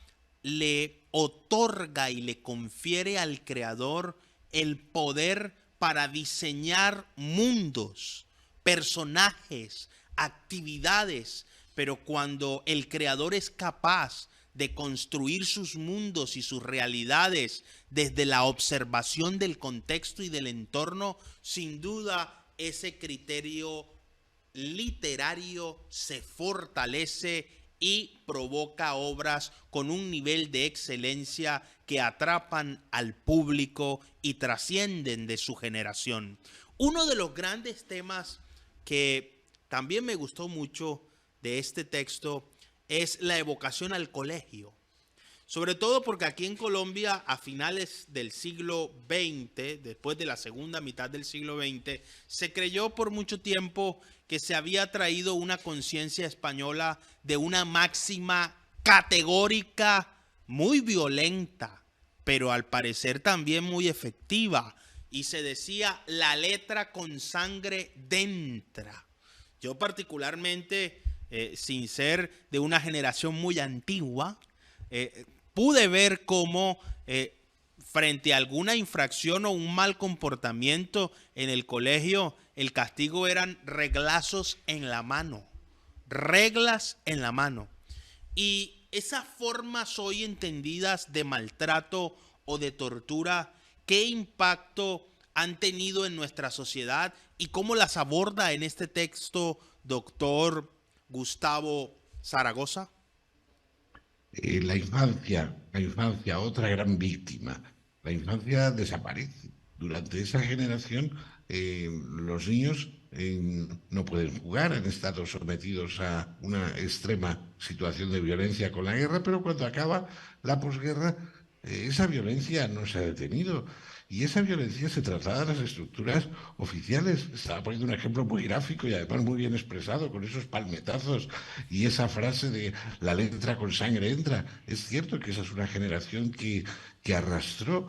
le otorga y le confiere al creador el poder para diseñar mundos, personajes, actividades, pero cuando el creador es capaz de construir sus mundos y sus realidades desde la observación del contexto y del entorno, sin duda ese criterio literario se fortalece y provoca obras con un nivel de excelencia que atrapan al público y trascienden de su generación. Uno de los grandes temas que también me gustó mucho de este texto es la evocación al colegio. Sobre todo porque aquí en Colombia, a finales del siglo XX, después de la segunda mitad del siglo XX, se creyó por mucho tiempo que se había traído una conciencia española de una máxima categórica, muy violenta, pero al parecer también muy efectiva. Y se decía, la letra con sangre dentra. Yo particularmente, sin ser de una generación muy antigua, pude ver cómo frente a alguna infracción o un mal comportamiento en el colegio, el castigo eran reglazos en la mano, reglas en la mano. Y esas formas hoy entendidas de maltrato o de tortura, ¿qué impacto han tenido en nuestra sociedad y cómo las aborda en este texto doctor Gustavo Zaragoza? La infancia, otra gran víctima. La infancia desaparece. Durante esa generación, los niños no pueden jugar, han estado sometidos a una extrema situación de violencia con la guerra, pero cuando acaba la posguerra, esa violencia no se ha detenido. Y esa violencia se traslada a las estructuras oficiales. Estaba poniendo un ejemplo muy gráfico y además muy bien expresado, con esos palmetazos y esa frase de la letra con sangre entra. Es cierto que esa es una generación que arrastró,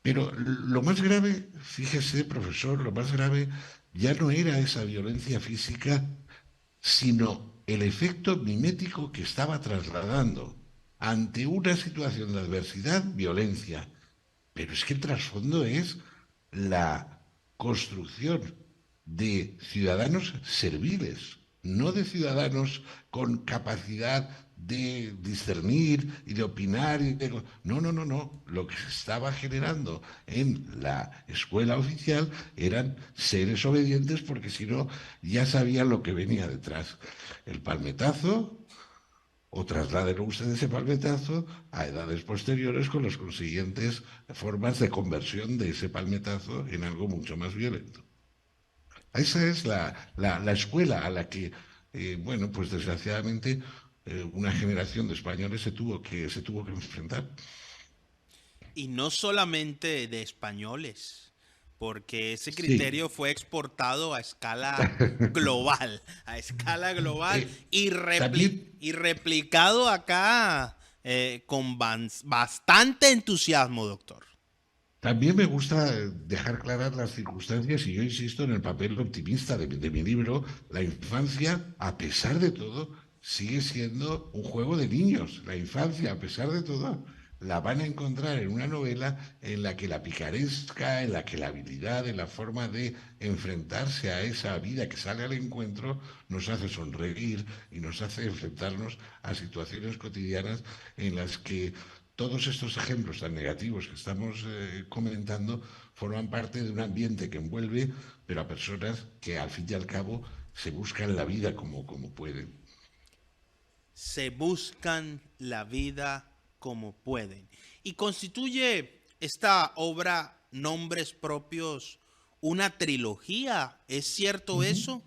pero lo más grave, fíjese, profesor, lo más grave ya no era esa violencia física, sino el efecto mimético que estaba trasladando ante una situación de adversidad, violencia. Pero es que el trasfondo es la construcción de ciudadanos serviles, no de ciudadanos con capacidad de discernir y de opinar. No, no, no, no. Lo que se estaba generando en la escuela oficial eran seres obedientes porque si no ya sabían lo que venía detrás. El palmetazo, o trasladen usted ese palmetazo a edades posteriores con las consiguientes formas de conversión de ese palmetazo en algo mucho más violento. Esa es la escuela a la que, bueno, pues desgraciadamente una generación de españoles se tuvo que enfrentar. Y no solamente de españoles, porque ese Sí. criterio fue exportado a escala global Eh, también y replicado acá con bastante entusiasmo, doctor. También me gusta dejar claras las circunstancias y yo insisto en el papel optimista de mi libro. La infancia, a pesar de todo, sigue siendo un juego de niños. La infancia, a pesar de todo, la van a encontrar en una novela en la que la picaresca, en la que la habilidad, en la forma de enfrentarse a esa vida que sale al encuentro, nos hace sonreír y nos hace enfrentarnos a situaciones cotidianas en las que Todos estos ejemplos tan negativos que estamos comentando forman parte de un ambiente que envuelve, pero a personas que al fin y al cabo se buscan la vida como pueden. Se buscan la vida como pueden. Y constituye esta obra Nombres Propios una trilogía. ¿Es cierto Ujú. eso?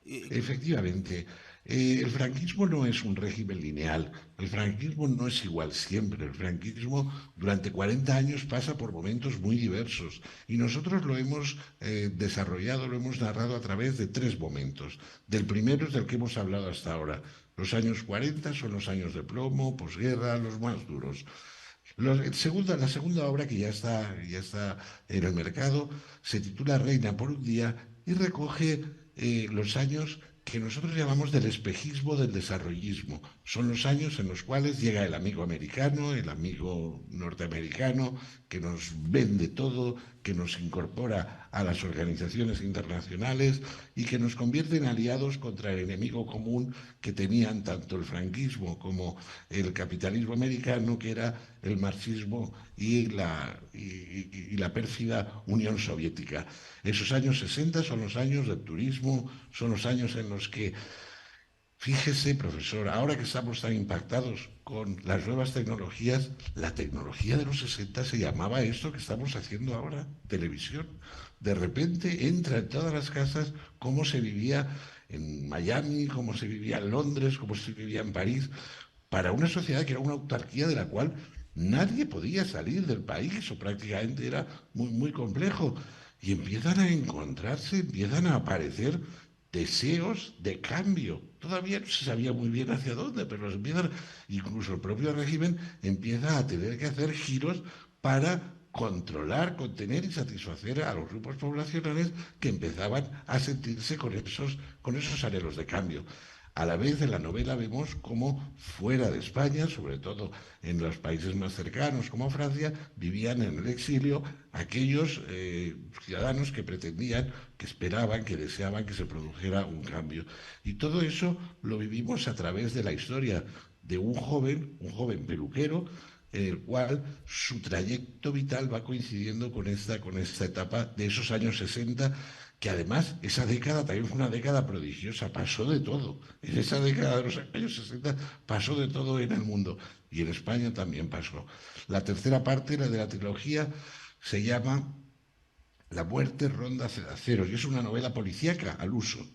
Efectivamente, el franquismo no es un régimen lineal, el franquismo no es igual siempre, el franquismo durante 40 años pasa por momentos muy diversos y nosotros lo hemos desarrollado, lo hemos narrado a través de tres momentos. Del primero es del que hemos hablado hasta ahora. Los años 40 son los años de plomo, posguerra, los más duros. La segunda obra que ya está en el mercado se titula Reina por un día y recoge los años que nosotros llamamos del espejismo del desarrollismo. Son los años en los cuales llega el amigo americano, el amigo norteamericano, que nos vende todo, que nos incorpora a las organizaciones internacionales y que nos convierte en aliados contra el enemigo común que tenían tanto el franquismo como el capitalismo americano, que era el marxismo y la pérfida Unión Soviética. Esos años 60 son los años del turismo, son los años en los que, fíjese, profesor, ahora que estamos tan impactados con las nuevas tecnologías, la tecnología de los 60 se llamaba esto que estamos haciendo ahora, televisión. De repente entra en todas las casas cómo se vivía en Miami, cómo se vivía en Londres, cómo se vivía en París, para una sociedad que era una autarquía de la cual nadie podía salir del país o prácticamente era muy complejo. Y empiezan a encontrarse, empiezan a aparecer deseos de cambio. Todavía no se sabía muy bien hacia dónde, pero los empiezan, incluso el propio régimen empieza a tener que hacer giros para controlar, contener y satisfacer a los grupos poblacionales que empezaban a sentirse con esos anhelos de cambio. A la vez en la novela vemos cómo fuera de España, sobre todo en los países más cercanos como Francia, vivían en el exilio aquellos ciudadanos que pretendían, que esperaban, que deseaban que se produjera un cambio. Y todo eso lo vivimos a través de la historia de un joven peluquero, en el cual su trayecto vital va coincidiendo con esta etapa de esos años 60, que además esa década también fue una década prodigiosa, pasó de todo. En esa década de los años 60 pasó de todo en el mundo y en España también pasó. La tercera parte, la de la trilogía, se llama La muerte ronda Cedaceros y es una novela policíaca al uso.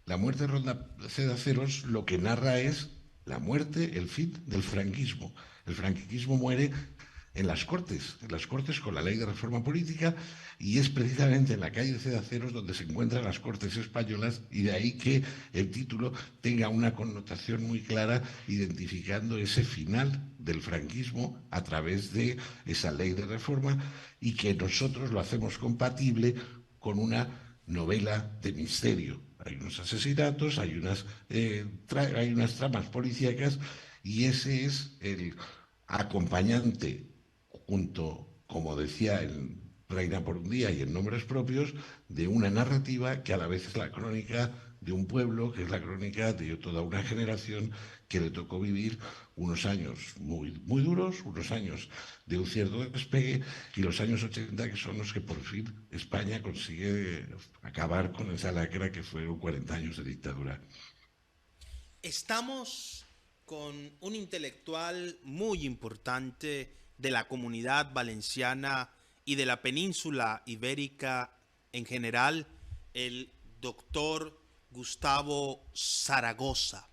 La muerte ronda Cedaceros lo que narra es la muerte, el fin del franquismo. El franquismo muere en las Cortes con la ley de reforma política, y es precisamente en la calle de Cedaceros donde se encuentran las Cortes españolas, y de ahí que el título tenga una connotación muy clara identificando ese final del franquismo a través de esa ley de reforma, y que nosotros lo hacemos compatible con una novela de misterio. Hay unos asesinatos, hay unas tramas policíacas, y ese es el acompañante junto, como decía en Reina por un día y en Nombres Propios, de una narrativa que a la vez es la crónica de un pueblo, que es la crónica de toda una generación que le tocó vivir unos años muy duros, unos años de un cierto despegue, y los años 80 que son los que por fin España consigue acabar con esa lacra que fueron 40 años de dictadura. Estamos con un intelectual muy importante de la comunidad valenciana y de la península ibérica en general, el doctor Gustavo Zaragoza.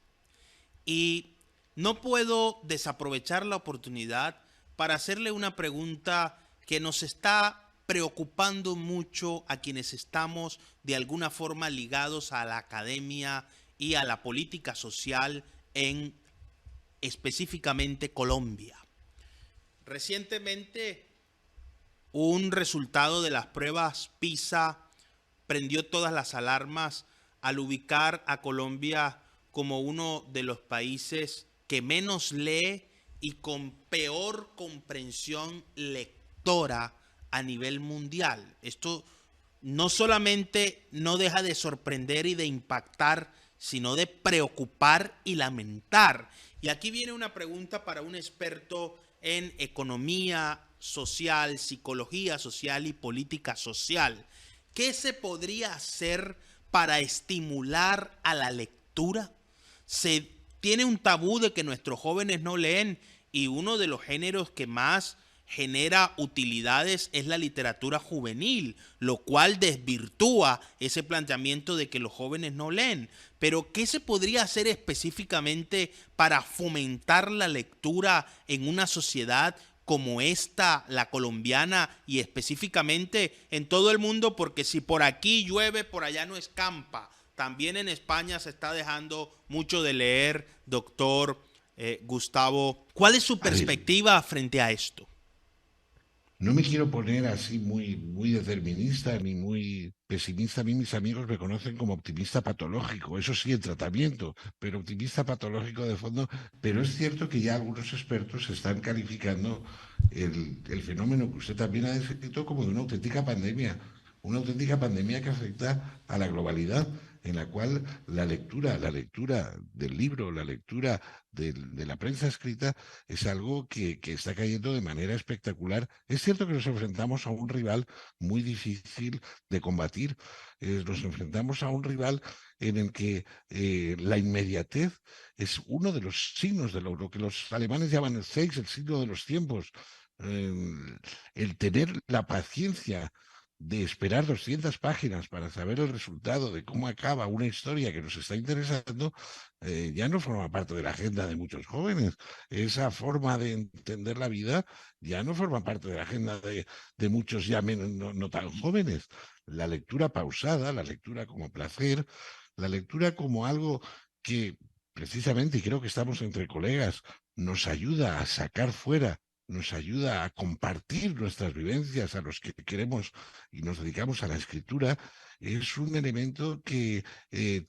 Y no puedo desaprovechar la oportunidad para hacerle una pregunta que nos está preocupando mucho a quienes estamos de alguna forma ligados a la academia y a la política social en específicamente Colombia. Recientemente, un resultado de las pruebas PISA prendió todas las alarmas al ubicar a Colombia como uno de los países que menos lee y con peor comprensión lectora a nivel mundial. Esto no solamente no deja de sorprender y de impactar, sino de preocupar y lamentar. Y aquí viene una pregunta para un experto en economía social, psicología social y política social. ¿Qué se podría hacer para estimular a la lectura? Se tiene un tabú de que nuestros jóvenes no leen y uno de los géneros que más genera utilidades es la literatura juvenil, lo cual desvirtúa ese planteamiento de que los jóvenes no leen. Pero, ¿qué se podría hacer específicamente para fomentar la lectura en una sociedad como esta, la colombiana, y específicamente en todo el mundo? Porque si por aquí llueve, por allá no escampa. También en España se está dejando mucho de leer, doctor Gustavo. ¿Cuál es su A ver, perspectiva frente a esto? no me quiero poner así muy determinista ni muy pesimista. A mí mis amigos me conocen como optimista patológico, eso sí, en tratamiento, pero optimista patológico de fondo. Pero es cierto que ya algunos expertos están calificando el fenómeno que usted también ha descrito como de una auténtica pandemia que afecta a la globalidad, en la cual la lectura del libro, la lectura de la prensa escrita es algo que está cayendo de manera espectacular. Es cierto que nos enfrentamos a un rival muy difícil de combatir. Nos enfrentamos a un rival en el que la inmediatez es uno de los signos de lo que los alemanes llaman el Zeiss, el signo de los tiempos. Eh, el tener la paciencia de esperar 200 páginas para saber el resultado de cómo acaba una historia que nos está interesando, ya no forma parte de la agenda de muchos jóvenes. Esa forma de entender la vida ya no forma parte de la agenda de muchos ya no tan jóvenes. La lectura pausada, la lectura como placer, la lectura como algo que precisamente, y creo que estamos entre colegas, nos ayuda a sacar fuera, nos ayuda a compartir nuestras vivencias a los que queremos y nos dedicamos a la escritura, es un elemento que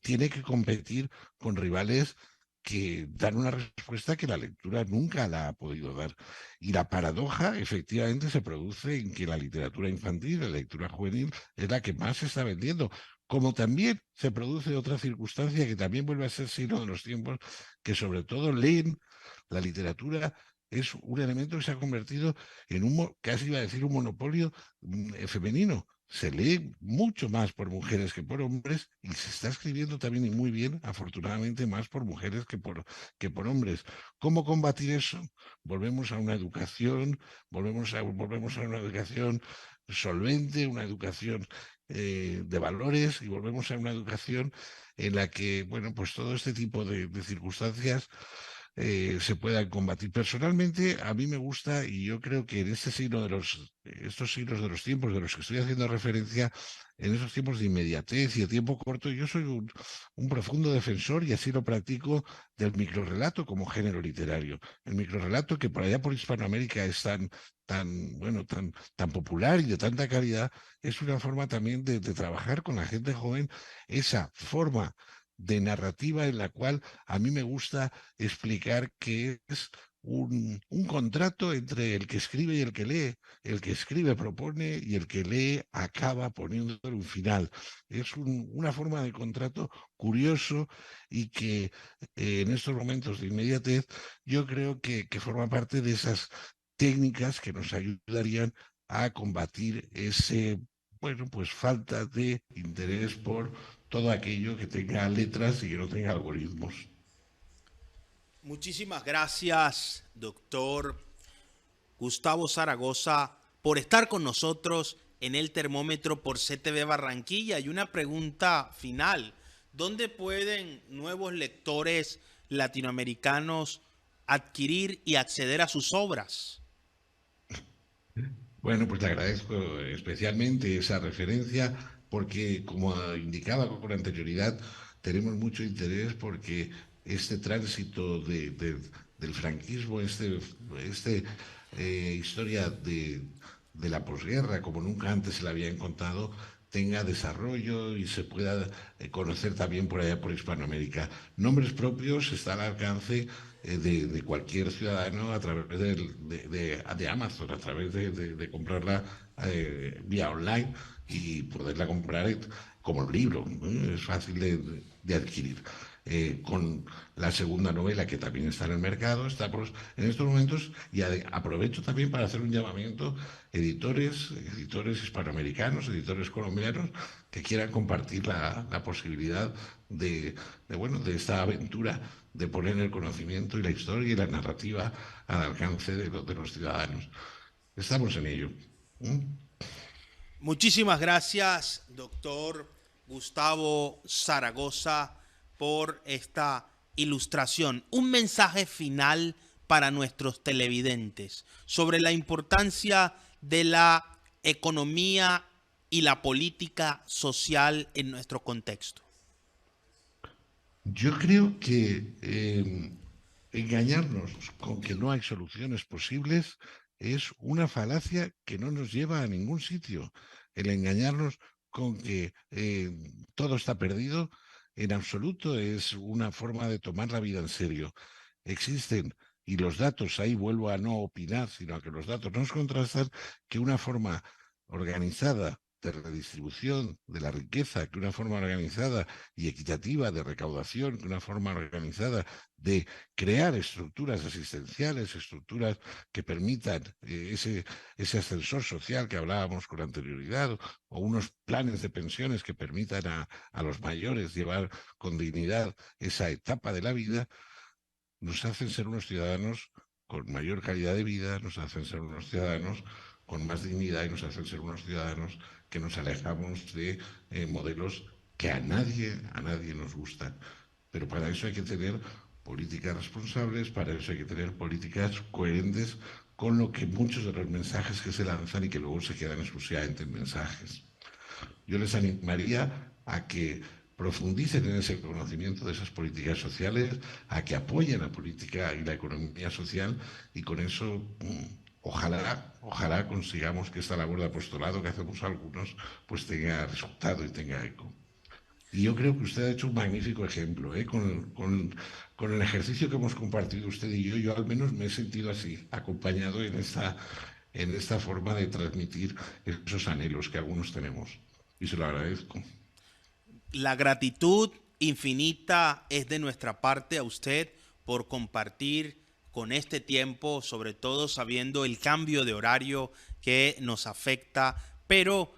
tiene que competir con rivales que dan una respuesta que la lectura nunca la ha podido dar. Y la paradoja efectivamente se produce en que la literatura infantil, la lectura juvenil, es la que más se está vendiendo. Como también se produce otra circunstancia que también vuelve a ser signo de los tiempos, que sobre todo leen la literatura es un elemento que se ha convertido en casi iba a decir un monopolio femenino. Se lee mucho más por mujeres que por hombres y se está escribiendo también y muy bien, afortunadamente, más por mujeres que por hombres. ¿Cómo combatir eso? Volvemos a una educación, volvemos a una educación solvente, una educación de valores y volvemos a una educación en la que, bueno, pues todo este tipo de circunstancias se puedan combatir. Personalmente, a mí me gusta y yo creo que en estos signos de los tiempos de los que estoy haciendo referencia, en esos tiempos de inmediatez y de tiempo corto, yo soy un profundo defensor y así lo practico del microrrelato como género literario. El microrrelato que por allá por Hispanoamérica es tan popular y de tanta calidad, es una forma también de trabajar con la gente joven, esa forma de narrativa en la cual a mí me gusta explicar que es un contrato entre el que escribe y el que lee. El que escribe propone y el que lee acaba poniéndole un final. Es una forma de contrato curioso y que en estos momentos de inmediatez yo creo que forma parte de esas técnicas que nos ayudarían a combatir ese, bueno, pues falta de interés por todo aquello que tenga letras y que no tenga algoritmos. Muchísimas gracias, doctor Gustavo Zaragoza, por estar con nosotros en el termómetro por CTV Barranquilla. Y una pregunta final: ¿dónde pueden nuevos lectores latinoamericanos adquirir y acceder a sus obras? Bueno, pues le agradezco especialmente esa referencia porque, como indicaba con anterioridad, tenemos mucho interés porque este tránsito del franquismo, historia de la posguerra, como nunca antes se la habían contado, tenga desarrollo y se pueda conocer también por allá por Hispanoamérica. Nombres propios están al alcance de cualquier ciudadano a través de Amazon, a través de comprarla vía online y poderla comprar como libro, ¿no? Es fácil de adquirir. con la segunda novela que también está en el mercado. Estamos en estos momentos, y aprovecho también para hacer un llamamiento: editores hispanoamericanos, editores colombianos que quieran compartir la posibilidad de esta aventura, de poner el conocimiento y la historia y la narrativa al alcance de los ciudadanos. Estamos en ello. ¿Mm? Muchísimas gracias, doctor Gustavo Zaragoza, por esta ilustración. Un mensaje final para nuestros televidentes sobre la importancia de la economía y la política social en nuestro contexto. Yo creo que engañarnos con que no hay soluciones posibles es una falacia que no nos lleva a ningún sitio. El engañarnos con que todo está perdido, en absoluto es una forma de tomar la vida en serio. Existen, y los datos, ahí vuelvo a no opinar, sino a que los datos nos contrastan, que una forma organizada de redistribución de la riqueza, que una forma organizada y equitativa de recaudación, que una forma organizada de crear estructuras asistenciales, estructuras que permitan ese ascensor social que hablábamos con anterioridad, o unos planes de pensiones que permitan a los mayores llevar con dignidad esa etapa de la vida, nos hacen ser unos ciudadanos con mayor calidad de vida, nos hacen ser unos ciudadanos con más dignidad y nos hacen ser unos ciudadanos que nos alejamos de modelos que a nadie nos gustan. Pero para eso hay que tener políticas responsables, para eso hay que tener políticas coherentes con lo que muchos de los mensajes que se lanzan y que luego se quedan exclusivamente en mensajes. Yo les animaría a que profundicen en ese conocimiento de esas políticas sociales, a que apoyen la política y la economía social, y con eso ojalá consigamos que esta labor de apostolado que hacemos algunos pues tenga resultado y tenga eco. Y yo creo que usted ha hecho un magnífico ejemplo, ¿eh? Con el ejercicio que hemos compartido usted y yo al menos me he sentido así, acompañado en esta forma de transmitir esos anhelos que algunos tenemos. Y se lo agradezco. La gratitud infinita es de nuestra parte a usted por compartir con este tiempo, sobre todo sabiendo el cambio de horario que nos afecta, pero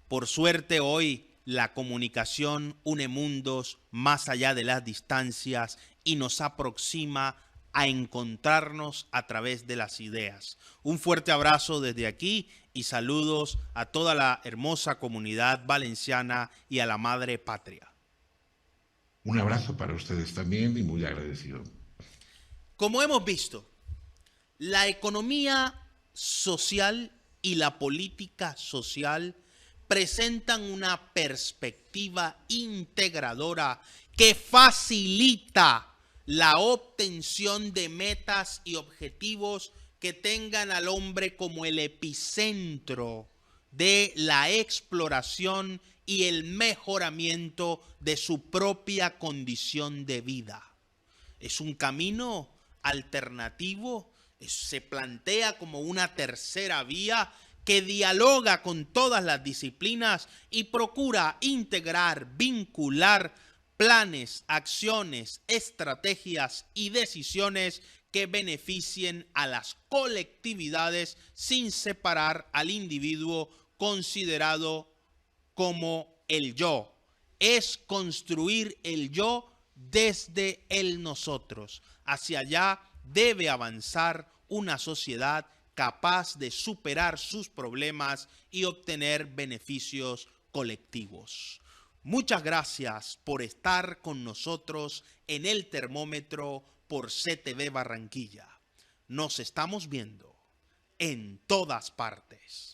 por suerte hoy la comunicación une mundos más allá de las distancias y nos aproxima a encontrarnos a través de las ideas. Un fuerte abrazo desde aquí y saludos a toda la hermosa comunidad valenciana y a la madre patria. Un abrazo para ustedes también y muy agradecido. Como hemos visto, la economía social y la política social presentan una perspectiva integradora que facilita la obtención de metas y objetivos que tengan al hombre como el epicentro de la exploración y el mejoramiento de su propia condición de vida. Es un camino alternativo, se plantea como una tercera vía que dialoga con todas las disciplinas y procura integrar, vincular planes, acciones, estrategias y decisiones que beneficien a las colectividades sin separar al individuo considerado como el yo. Es construir el yo desde el nosotros. Hacia allá debe avanzar una sociedad capaz de superar sus problemas y obtener beneficios colectivos. Muchas gracias por estar con nosotros en el termómetro por CTV Barranquilla. Nos estamos viendo en todas partes.